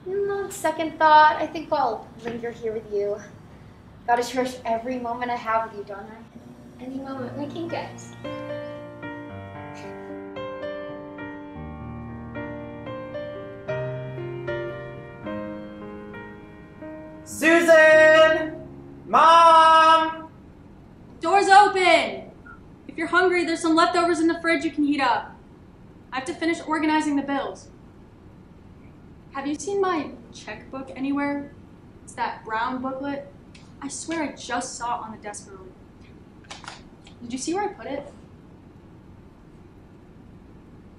On second thought, I think I'll linger here with you. Gotta cherish every moment I have with you, don't I? Any moment we can get. Susan! Mom! Door's open! If you're hungry, there's some leftovers in the fridge you can heat up. I have to finish organizing the bills. Have you seen my checkbook anywhere? It's that brown booklet. I swear I just saw it on the desk earlier. Did you see where I put it?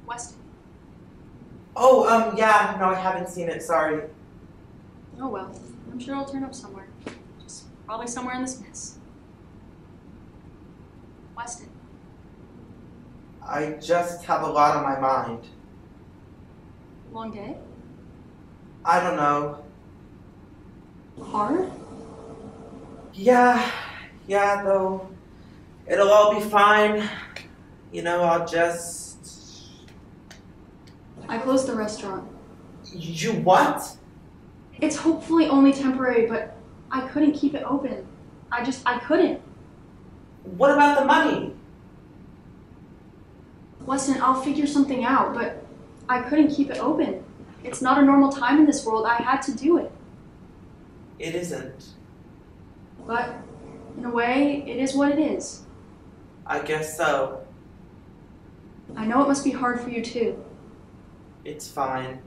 Weston. Oh, yeah, no, I haven't seen it, sorry. Oh well, I'm sure it'll turn up somewhere. Just probably somewhere in this mess. Weston. I just have a lot on my mind. Long day? I don't know. Hard? Yeah, though. It'll all be fine. You know, I'll just... I closed the restaurant. You what? It's hopefully only temporary, but I couldn't keep it open. I couldn't. What about the money? Weston, I'll figure something out, but I couldn't keep it open. It's not a normal time in this world. I had to do it. It isn't. But in a way, it is what it is. I guess so. I know it must be hard for you too. It's fine.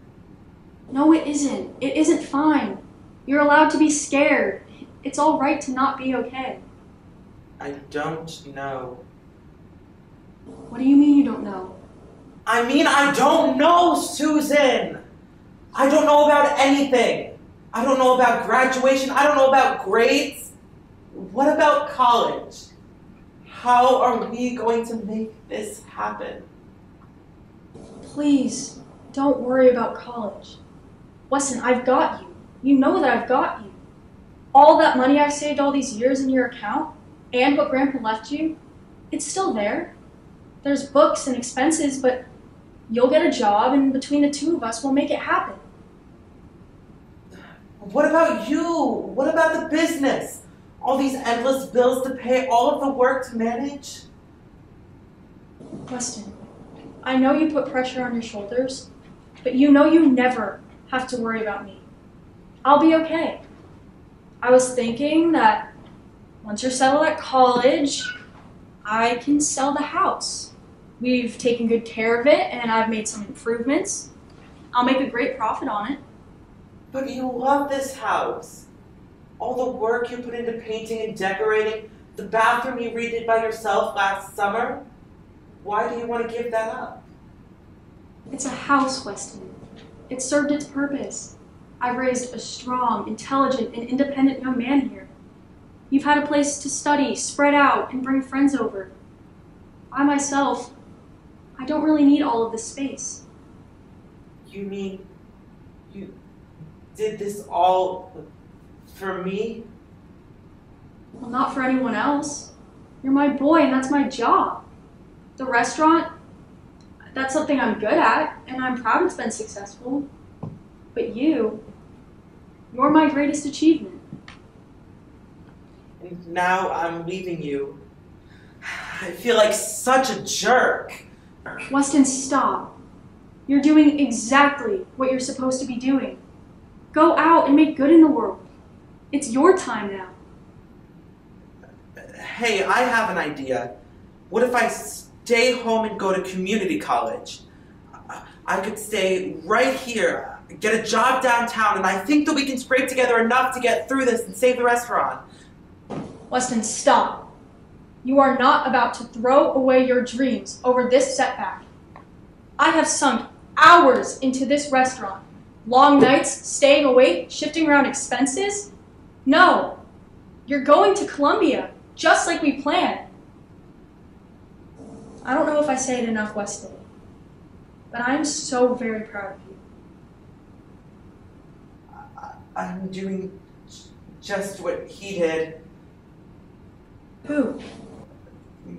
No, it isn't. It isn't fine. You're allowed to be scared. It's all right to not be okay. I don't know. What do you mean you don't know? I mean, I don't know, Susan! I don't know about anything. I don't know about graduation. I don't know about grades. What about college? How are we going to make this happen? Please, don't worry about college. Weston, I've got you. You know that I've got you. All that money I've saved all these years in your account, and what Grandpa left you, it's still there. There's books and expenses, but you'll get a job, and between the two of us, we'll make it happen. What about you? What about the business? All these endless bills to pay, all of the work to manage? Weston, I know you put pressure on your shoulders, but you know you never have to worry about me. I'll be okay. I was thinking that once you're settled at college, I can sell the house. We've taken good care of it, and I've made some improvements. I'll make a great profit on it. But you love this house. All the work you put into painting and decorating, the bathroom you redid by yourself last summer. Why do you want to give that up? It's a house, Weston. It served its purpose. I've raised a strong, intelligent, and independent young man here. You've had a place to study, spread out, and bring friends over. I myself, I don't really need all of this space. You mean you did this all for me? Well, not for anyone else. You're my boy, and that's my job. The restaurant, that's something I'm good at, and I'm proud it's been successful. But you're my greatest achievement. now I'm leaving you. I feel like such a jerk. Weston, stop. You're doing exactly what you're supposed to be doing. Go out and make good in the world. It's your time now. Hey, I have an idea. What if I stay home and go to community college? I could stay right here, get a job downtown, and I think that we can scrape together enough to get through this and save the restaurant. Weston, stop. You are not about to throw away your dreams over this setback. I have sunk hours into this restaurant. Long nights, staying awake, shifting around expenses. No, you're going to Columbia, just like we planned. I don't know if I say it enough, Weston, but I'm so very proud of you. I'm doing just what he did. Who?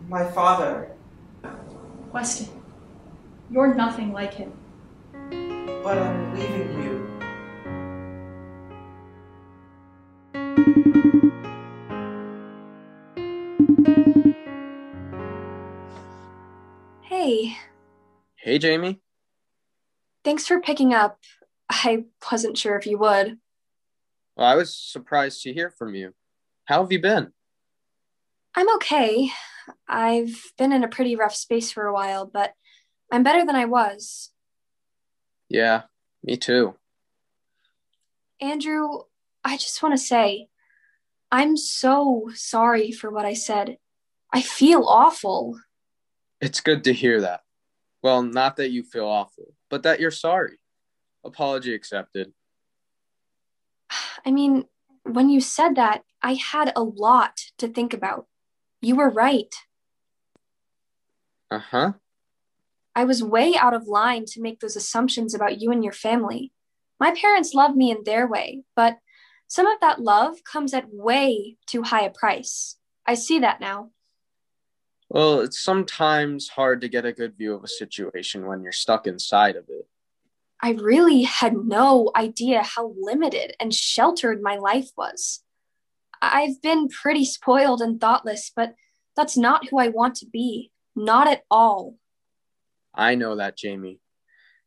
My father. Weston, you're nothing like him. But I'm leaving you. Hey. Hey, Jamie. Thanks for picking up. I wasn't sure if you would. Well, I was surprised to hear from you. How have you been? I'm okay. I've been in a pretty rough space for a while, but I'm better than I was. Yeah, me too. Andrew, I just want to say, I'm so sorry for what I said. I feel awful. It's good to hear that. Well, not that you feel awful, but that you're sorry. Apology accepted. I mean, when you said that, I had a lot to think about. You were right. Uh-huh. I was way out of line to make those assumptions about you and your family. My parents love me in their way, but some of that love comes at way too high a price. I see that now. Well, it's sometimes hard to get a good view of a situation when you're stuck inside of it. I really had no idea how limited and sheltered my life was. I've been pretty spoiled and thoughtless, but that's not who I want to be. Not at all. I know that, Jamie.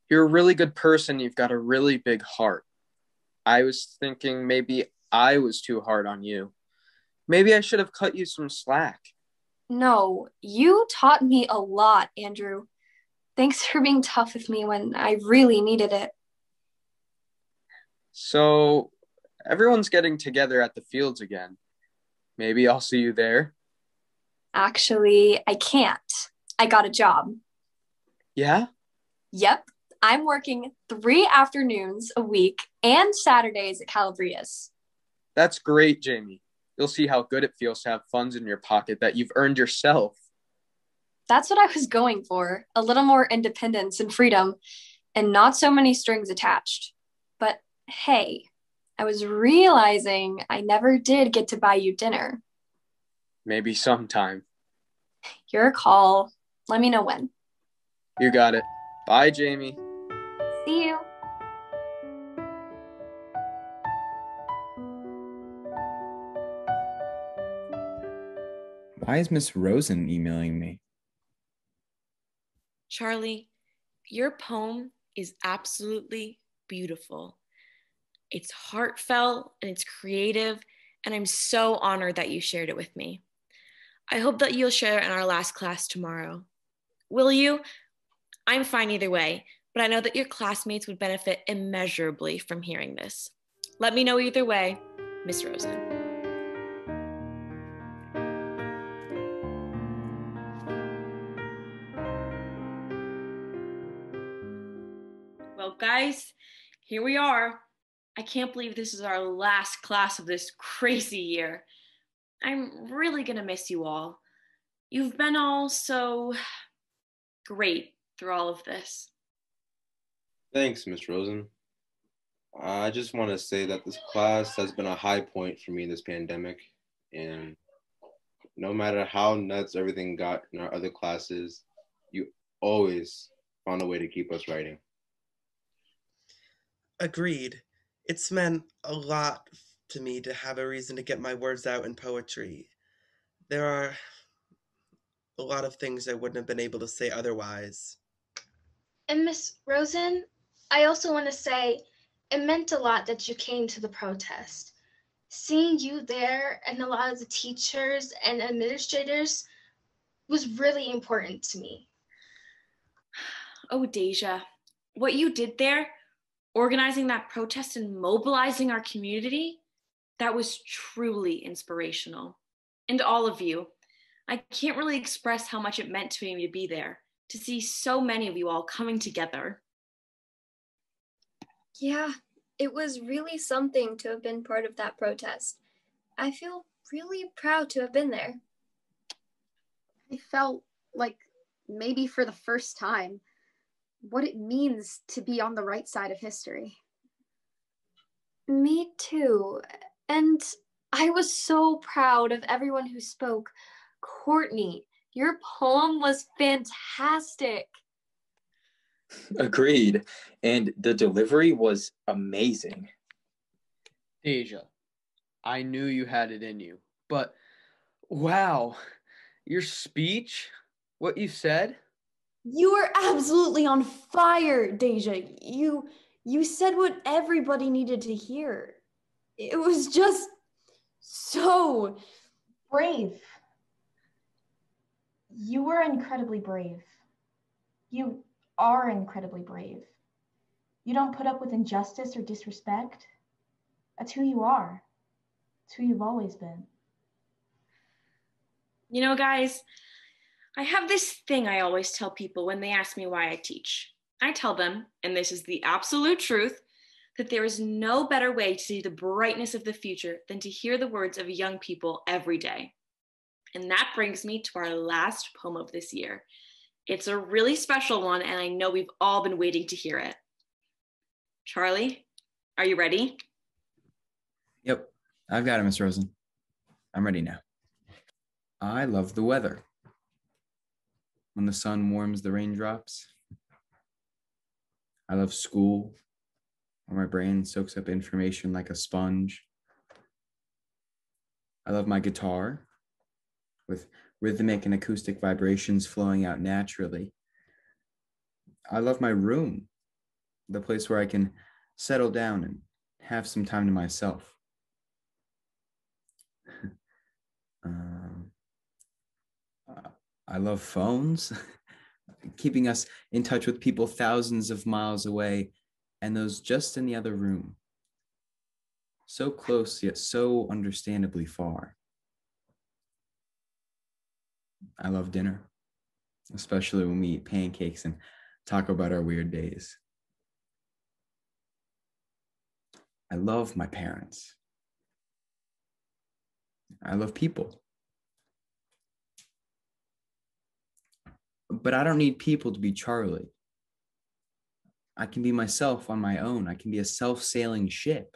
You're a really good person. You've got a really big heart. I was thinking maybe I was too hard on you. Maybe I should have cut you some slack. No, you taught me a lot, Andrew. Thanks for being tough with me when I really needed it. So, everyone's getting together at the fields again. Maybe I'll see you there. Actually, I can't. I got a job. Yeah? Yep. I'm working 3 afternoons a week and Saturdays at Calabria's. That's great, Jamie. You'll see how good it feels to have funds in your pocket that you've earned yourself. That's what I was going for. A little more independence and freedom, and not so many strings attached. But hey, I was realizing I never did get to buy you dinner. Maybe sometime. Your call. Let me know when. You got it. Bye, Jamie. See you. Why is Miss Rosen emailing me? Charlie, your poem is absolutely beautiful. It's heartfelt and it's creative, and I'm so honored that you shared it with me. I hope that you'll share it in our last class tomorrow. Will you? I'm fine either way, but I know that your classmates would benefit immeasurably from hearing this. Let me know either way, Miss Rosen. Well, guys, here we are. I can't believe this is our last class of this crazy year. I'm really gonna miss you all. You've been all so great through all of this. Thanks, Miss Rosen. I just want to say that this class has been a high point for me this pandemic, and no matter how nuts everything got in our other classes, you always found a way to keep us writing. Agreed. It's meant a lot to me to have a reason to get my words out in poetry. There are a lot of things I wouldn't have been able to say otherwise. And Miss Rosen, I also want to say it meant a lot that you came to the protest. Seeing you there and a lot of the teachers and administrators was really important to me. Oh, Deja, what you did there, organizing that protest and mobilizing our community, that was truly inspirational. And all of you, I can't really express how much it meant to me to be there, to see so many of you all coming together. Yeah, it was really something to have been part of that protest. I feel really proud to have been there. I felt like maybe for the first time what it means to be on the right side of history. Me too. And I was so proud of everyone who spoke. Courtney, your poem was fantastic. Agreed. And the delivery was amazing. Deja, I knew you had it in you, but wow, your speech, what you said? You were absolutely on fire, Deja. You said what everybody needed to hear. It was just so brave. You were incredibly brave. You are incredibly brave. You don't put up with injustice or disrespect. That's who you are. It's who you've always been. You know, guys, I have this thing I always tell people when they ask me why I teach. I tell them, and this is the absolute truth, that there is no better way to see the brightness of the future than to hear the words of young people every day. And that brings me to our last poem of this year. It's a really special one, and I know we've all been waiting to hear it. Charlie, are you ready? Yep, I've got it, Miss Rosen. I'm ready now. I love the weather. When the sun warms the raindrops. I love school, where my brain soaks up information like a sponge. I love my guitar, with rhythmic and acoustic vibrations flowing out naturally. I love my room, the place where I can settle down and have some time to myself. I love phones, keeping us in touch with people thousands of miles away and those just in the other room. So close, yet so understandably far. I love dinner, especially when we eat pancakes and talk about our weird days. I love my parents. I love people. But I don't need people to be Charlie. I can be myself on my own. I can be a self-sailing ship,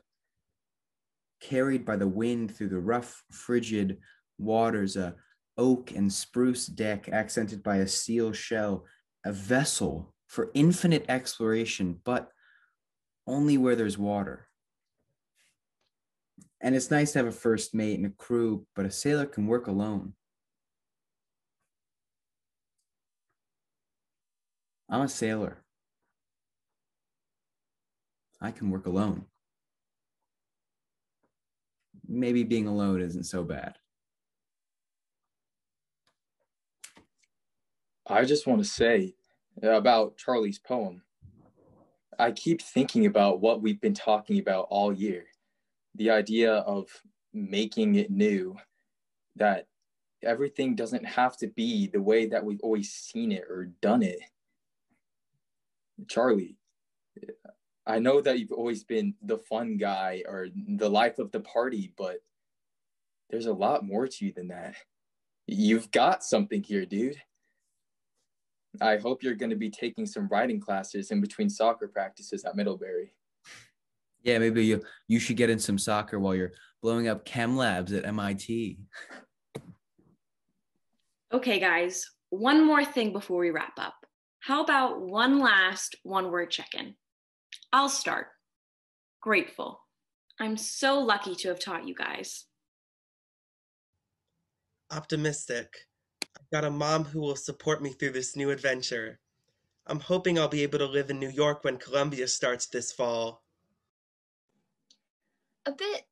carried by the wind through the rough, frigid waters, a oak and spruce deck accented by a steel shell, a vessel for infinite exploration, but only where there's water. And it's nice to have a first mate and a crew, but a sailor can work alone. I'm a sailor. I can work alone. Maybe being alone isn't so bad. I just want to say about Charlie's poem. I keep thinking about what we've been talking about all year. The idea of making it new, that everything doesn't have to be the way that we've always seen it or done it. Charlie, I know that you've always been the fun guy or the life of the party, but there's a lot more to you than that. You've got something here, dude. I hope you're going to be taking some writing classes in between soccer practices at Middlebury. Yeah, maybe you should get in some soccer while you're blowing up chem labs at MIT. Okay, guys, one more thing before we wrap up. How about one last one-word check-in? I'll start. Grateful. I'm so lucky to have taught you guys. Optimistic. I've got a mom who will support me through this new adventure. I'm hoping I'll be able to live in New York when Columbia starts this fall. A bit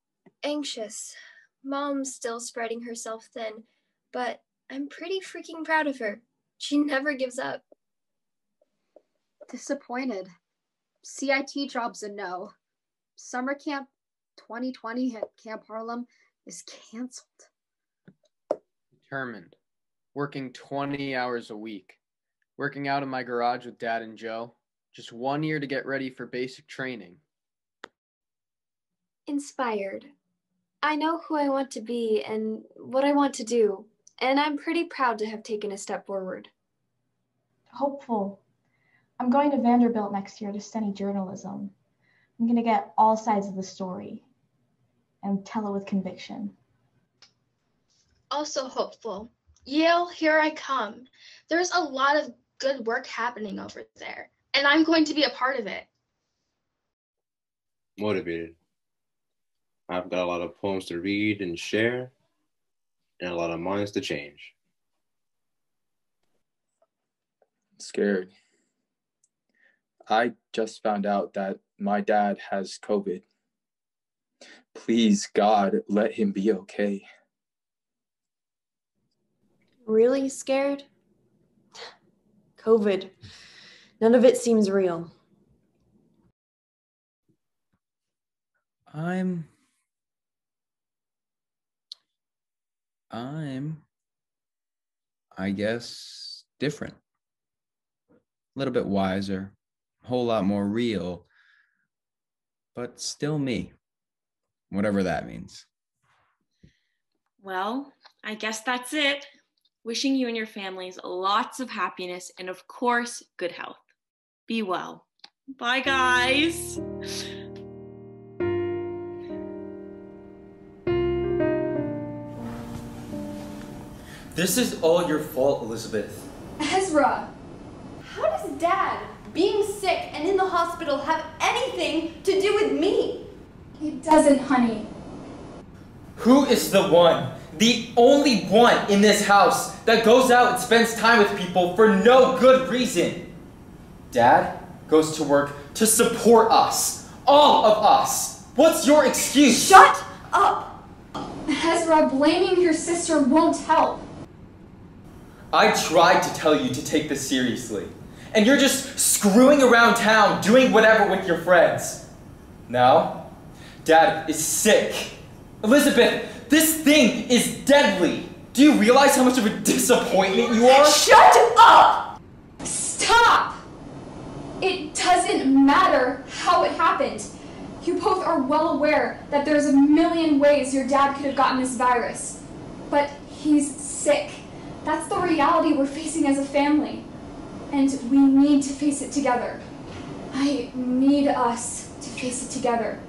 anxious. Mom's still spreading herself thin, but I'm pretty freaking proud of her. She never gives up. Disappointed. CIT job's a no. Summer camp 2020 at Camp Harlem is canceled. Determined. Working 20 hours a week. Working out in my garage with Dad and Joe. Just 1 year to get ready for basic training. Inspired. I know who I want to be and what I want to do, and I'm pretty proud to have taken a step forward. Hopeful. I'm going to Vanderbilt next year to study journalism. I'm going to get all sides of the story and tell it with conviction. Also hopeful. Yale, here I come. There's a lot of good work happening over there, and I'm going to be a part of it. Motivated. I've got a lot of poems to read and share, and a lot of minds to change. Scared. I just found out that my dad has COVID. Please, God, let him be okay. Really scared? COVID. None of it seems real. I guess, different. A little bit wiser, a whole lot more real, but still me, whatever that means. Well, I guess that's it. Wishing you and your families lots of happiness and, of course, good health. Be well. Bye, guys. This is all your fault, Elizabeth. Ezra, how does Dad being sick and in the hospital have anything to do with me? It doesn't, honey. Who is the one, the only one in this house that goes out and spends time with people for no good reason? Dad goes to work to support us, all of us. What's your excuse? Shut up! Ezra, blaming your sister won't help. I tried to tell you to take this seriously, and you're just screwing around town doing whatever with your friends. Now, Dad is sick. Elizabeth, this thing is deadly. Do you realize how much of a disappointment you are? Shut up! Stop! It doesn't matter how it happened. You both are well aware that there's a million ways your dad could have gotten this virus. But he's sick. That's the reality we're facing as a family. And we need to face it together. I need us to face it together.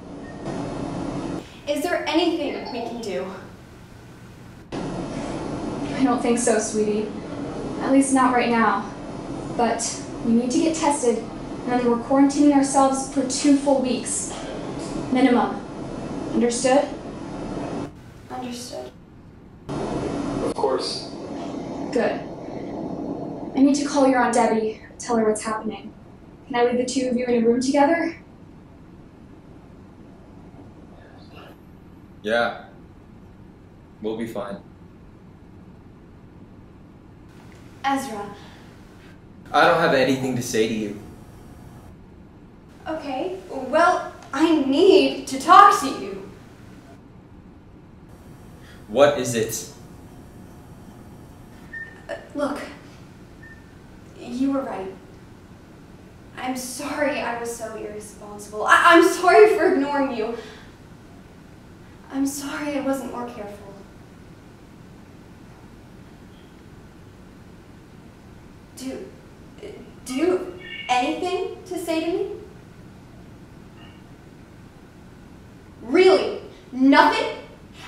Is there anything we can do? I don't think so, sweetie. At least not right now. But we need to get tested, and then we're quarantining ourselves for 2 full weeks. Minimum. Understood? Understood. Of course. Good. I need to call your Aunt Debbie, tell her what's happening. Can I leave the two of you in a room together? Yeah. We'll be fine. Ezra. I don't have anything to say to you. Okay, well, I need to talk to you. What is it? Look, you were right. I'm sorry I was so irresponsible. I'm sorry for ignoring you. I'm sorry I wasn't more careful. Do you have anything to say to me? Really? Nothing?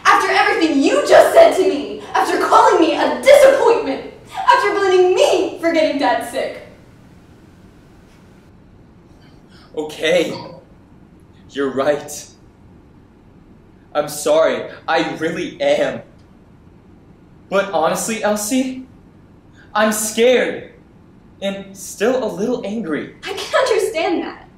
After everything you just said to me, after calling me a disappointment, after blaming me for getting Dad sick. Okay. You're right. I'm sorry. I really am. But honestly, Elsie, I'm scared and still a little angry. I can understand that.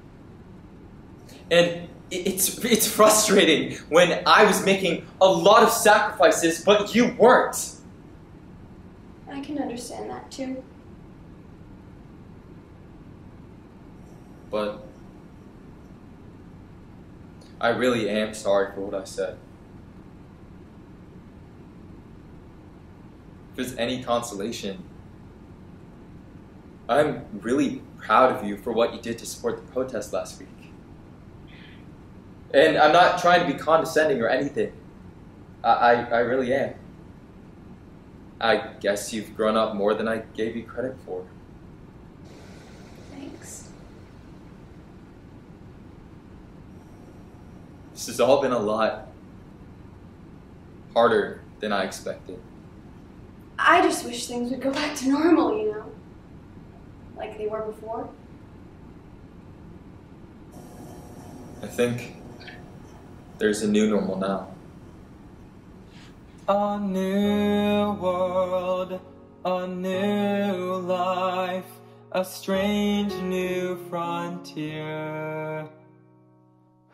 And it's frustrating when I was making a lot of sacrifices, but you weren't. I can understand that too. But I really am sorry for what I said. If it's any consolation, I'm really proud of you for what you did to support the protest last week. And I'm not trying to be condescending or anything. I really am. I guess you've grown up more than I gave you credit for. Thanks. This has all been a lot harder than I expected. I just wish things would go back to normal, you know? Like they were before. I think there's a new normal now. A new world, a new life, a strange new frontier.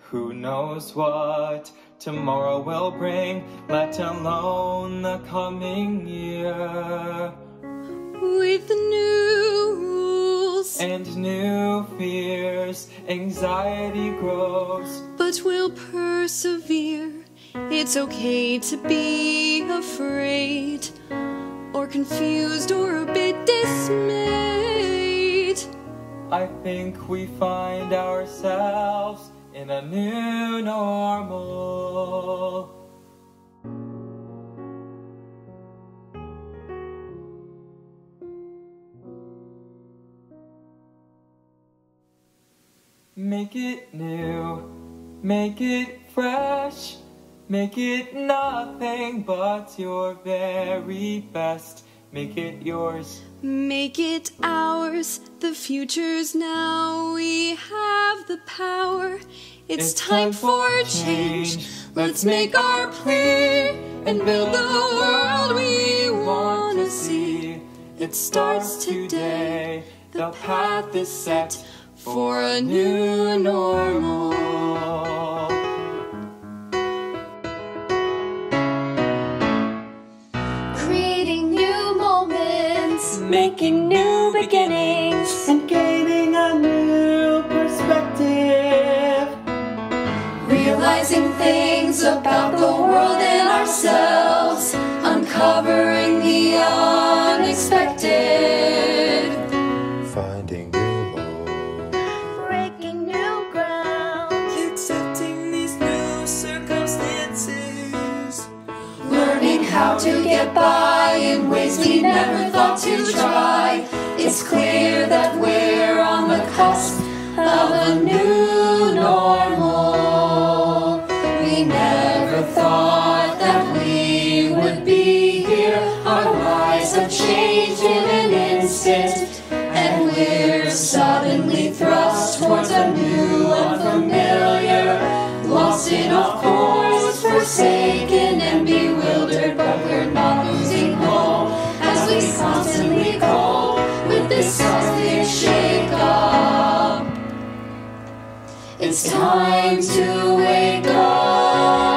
Who knows what tomorrow will bring, let alone the coming year. With new rules and new fears, anxiety grows. But we'll persevere. It's okay to be afraid, or confused, or a bit dismayed. I think we find ourselves in a new normal. Make it new, make it fresh, make it nothing but your very best. Make it yours. Make it ours. The future's now. We have the power. It's time for change. Let's make our plea and build the world we want to see. It starts today. The path is set for a new normal. Creating new moments, making new beginnings, and gaining a new perspective. realizing things about the world and ourselves, uncovering the unexpected. Finding new hope, Breaking new ground, accepting these new circumstances, learning how to get by in ways we never thought to try. It's clear that we're on the cusp of a new normal. We never thought that we would be here. Our lives have changed in an instant, and we're suddenly thrust towards a new unfamiliar. Lost in off course, forsaken and bewildered, but we're not losing hope as we constantly cope with this cosmic shake-up. It's time to wake up.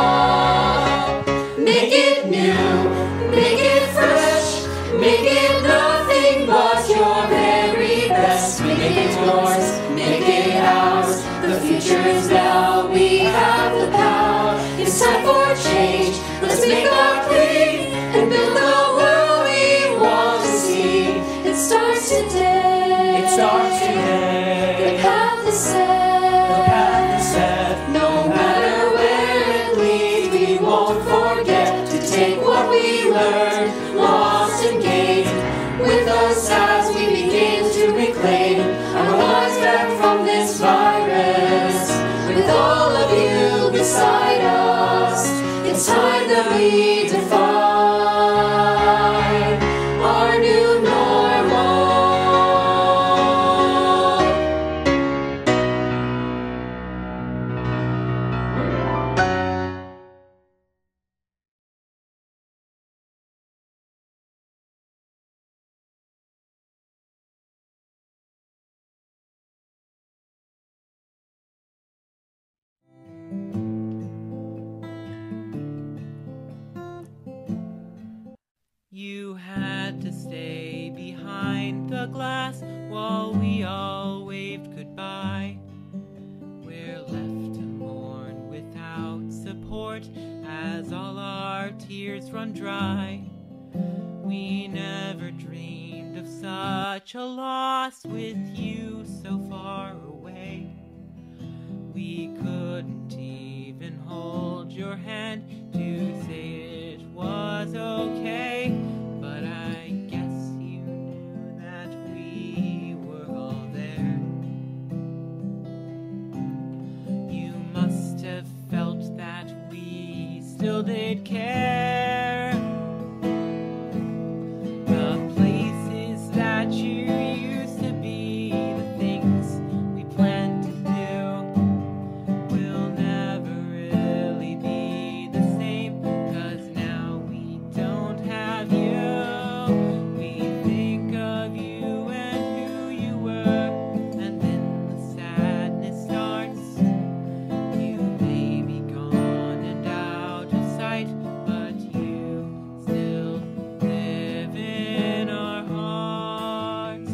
Make it new, make it fresh, make it nothing but your very best. Make it yours, make it ours. The future is now, we have the power. It's time for change. Let's make our plea and build the world we want to see. It starts today. It starts today. The path is set. No matter where it leads, we won't forget to take what we learned, lost and gained, with us as we begin to reclaim our lives back from this virus. With all of you beside us, it's time that we define our new normal. had to stay behind the glass while we all waved goodbye. We're left to mourn without support as all our tears run dry. We never dreamed of such a loss with you so far away. We couldn't even hold your hand to say it was okay, but I guess you knew that we were all there. You must have felt that we still did care. The places that you used to be, the things we planned to do, will never really be the same, 'cause now we don't have you. We think of you and who you were, and then the sadness starts. You may be gone and out of sight, but you still live in our hearts.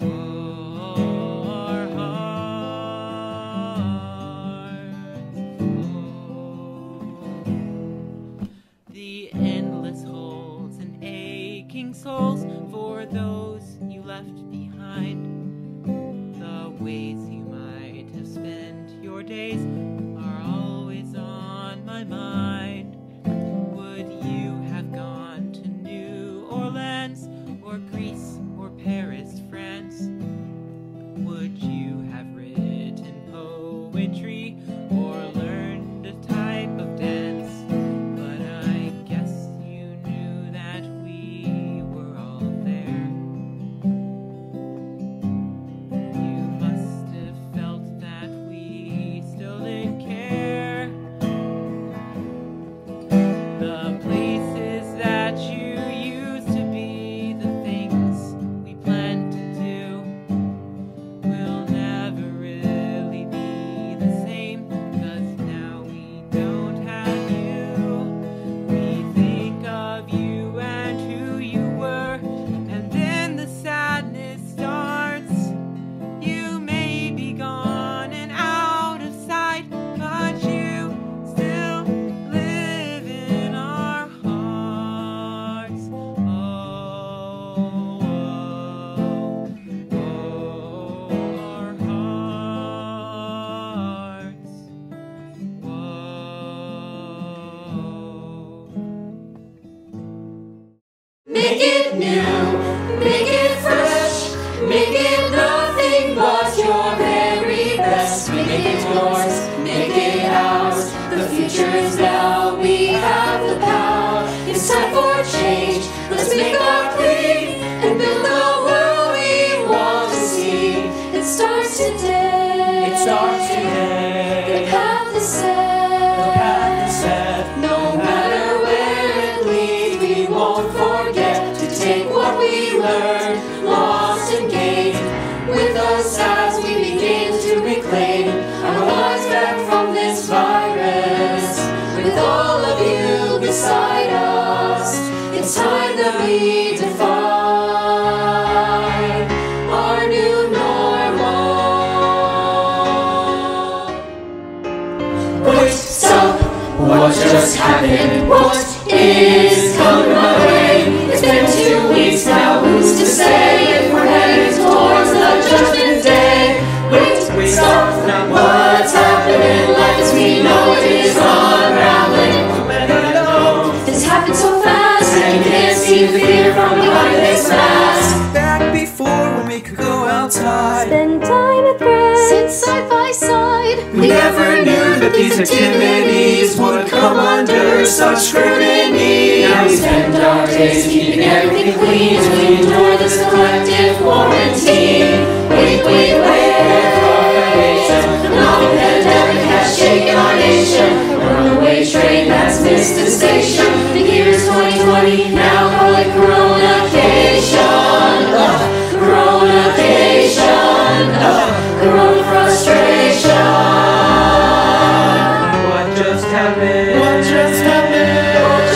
Our hearts. The endless holes and aching souls for those you left behind. The ways you might have spent your days are always on my mind. Would you have gone to New Orleans or Greece or Paris, France? Would you have written poetry or learned a type of dance? But I guess you knew that we were all there. You must have felt that we still did care. The places that you used to be, the things we planned to do, will never really be the same, 'cause now we don't have you. We think of you and who you were, and then the sadness starts. You may be gone and out of sight, but you still live in our hearts. Our hearts. Make it new, make it fresh, make it nothing but your very best. Make it yours, make it ours. The future is now, we have the power. It's time for change, let's make our plea and build the world we want to see. It starts today, It starts today. the path is set, The path is set. no matter where it leads, we won't forget to take what we learned, lost and gained, with us as we begin to reclaim our lives back from this virus. With all of you beside us, it's time that we define our new normal. Wait, stop, what just happened? What is coming my way? It's been 2 weeks now, who's to say if we're headed towards the judgment day? Wait, stop, what's happening? Life as we know it is unraveling. This happened so fast, and you can't see the fear from behind this mask. Back before when we could go outside, Spend time with friends, sit side by side. we never knew that these activities would come under such scrutiny. Now we spend our days keeping everything clean as we endure this collective quarantine. Wait, wait, wait, the novel pandemic has shaken our nation. A runaway train that's missed its station. The year is 2020, now call it Corona-cation. Corona-cation, Corona frustration. What just happened? What just happened? What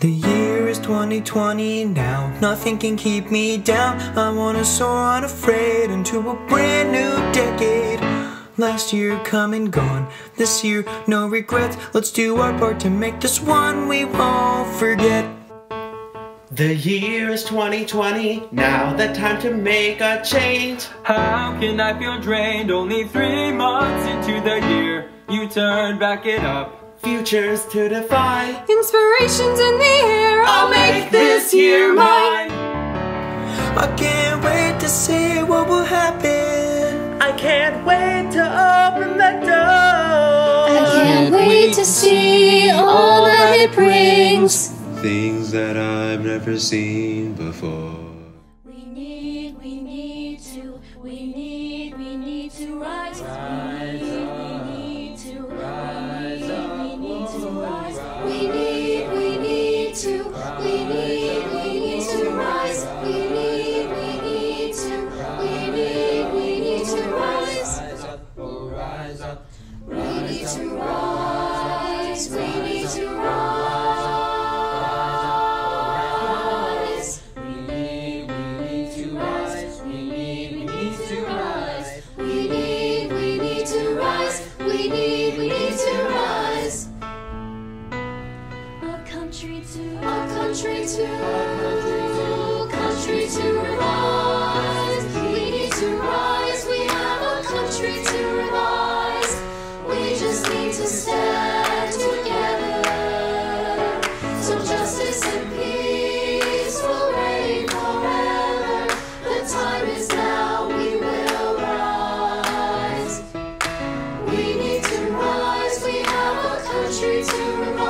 The year is 2020 now, nothing can keep me down. I wanna soar unafraid into a brand new decade. Last year come and gone, this year no regrets. Let's do our part to make this one we won't forget. The year is 2020, now the time to make a change. How can I feel drained? Only 3 months into the year, you turn back it up. Futures to define, Inspirations in the air, I'll make this year mine. I can't wait to see what will happen. I can't wait to open the door. I can't wait to see all that it brings. Things that I've never seen before. We need to rise. To rise, we have a country to rise.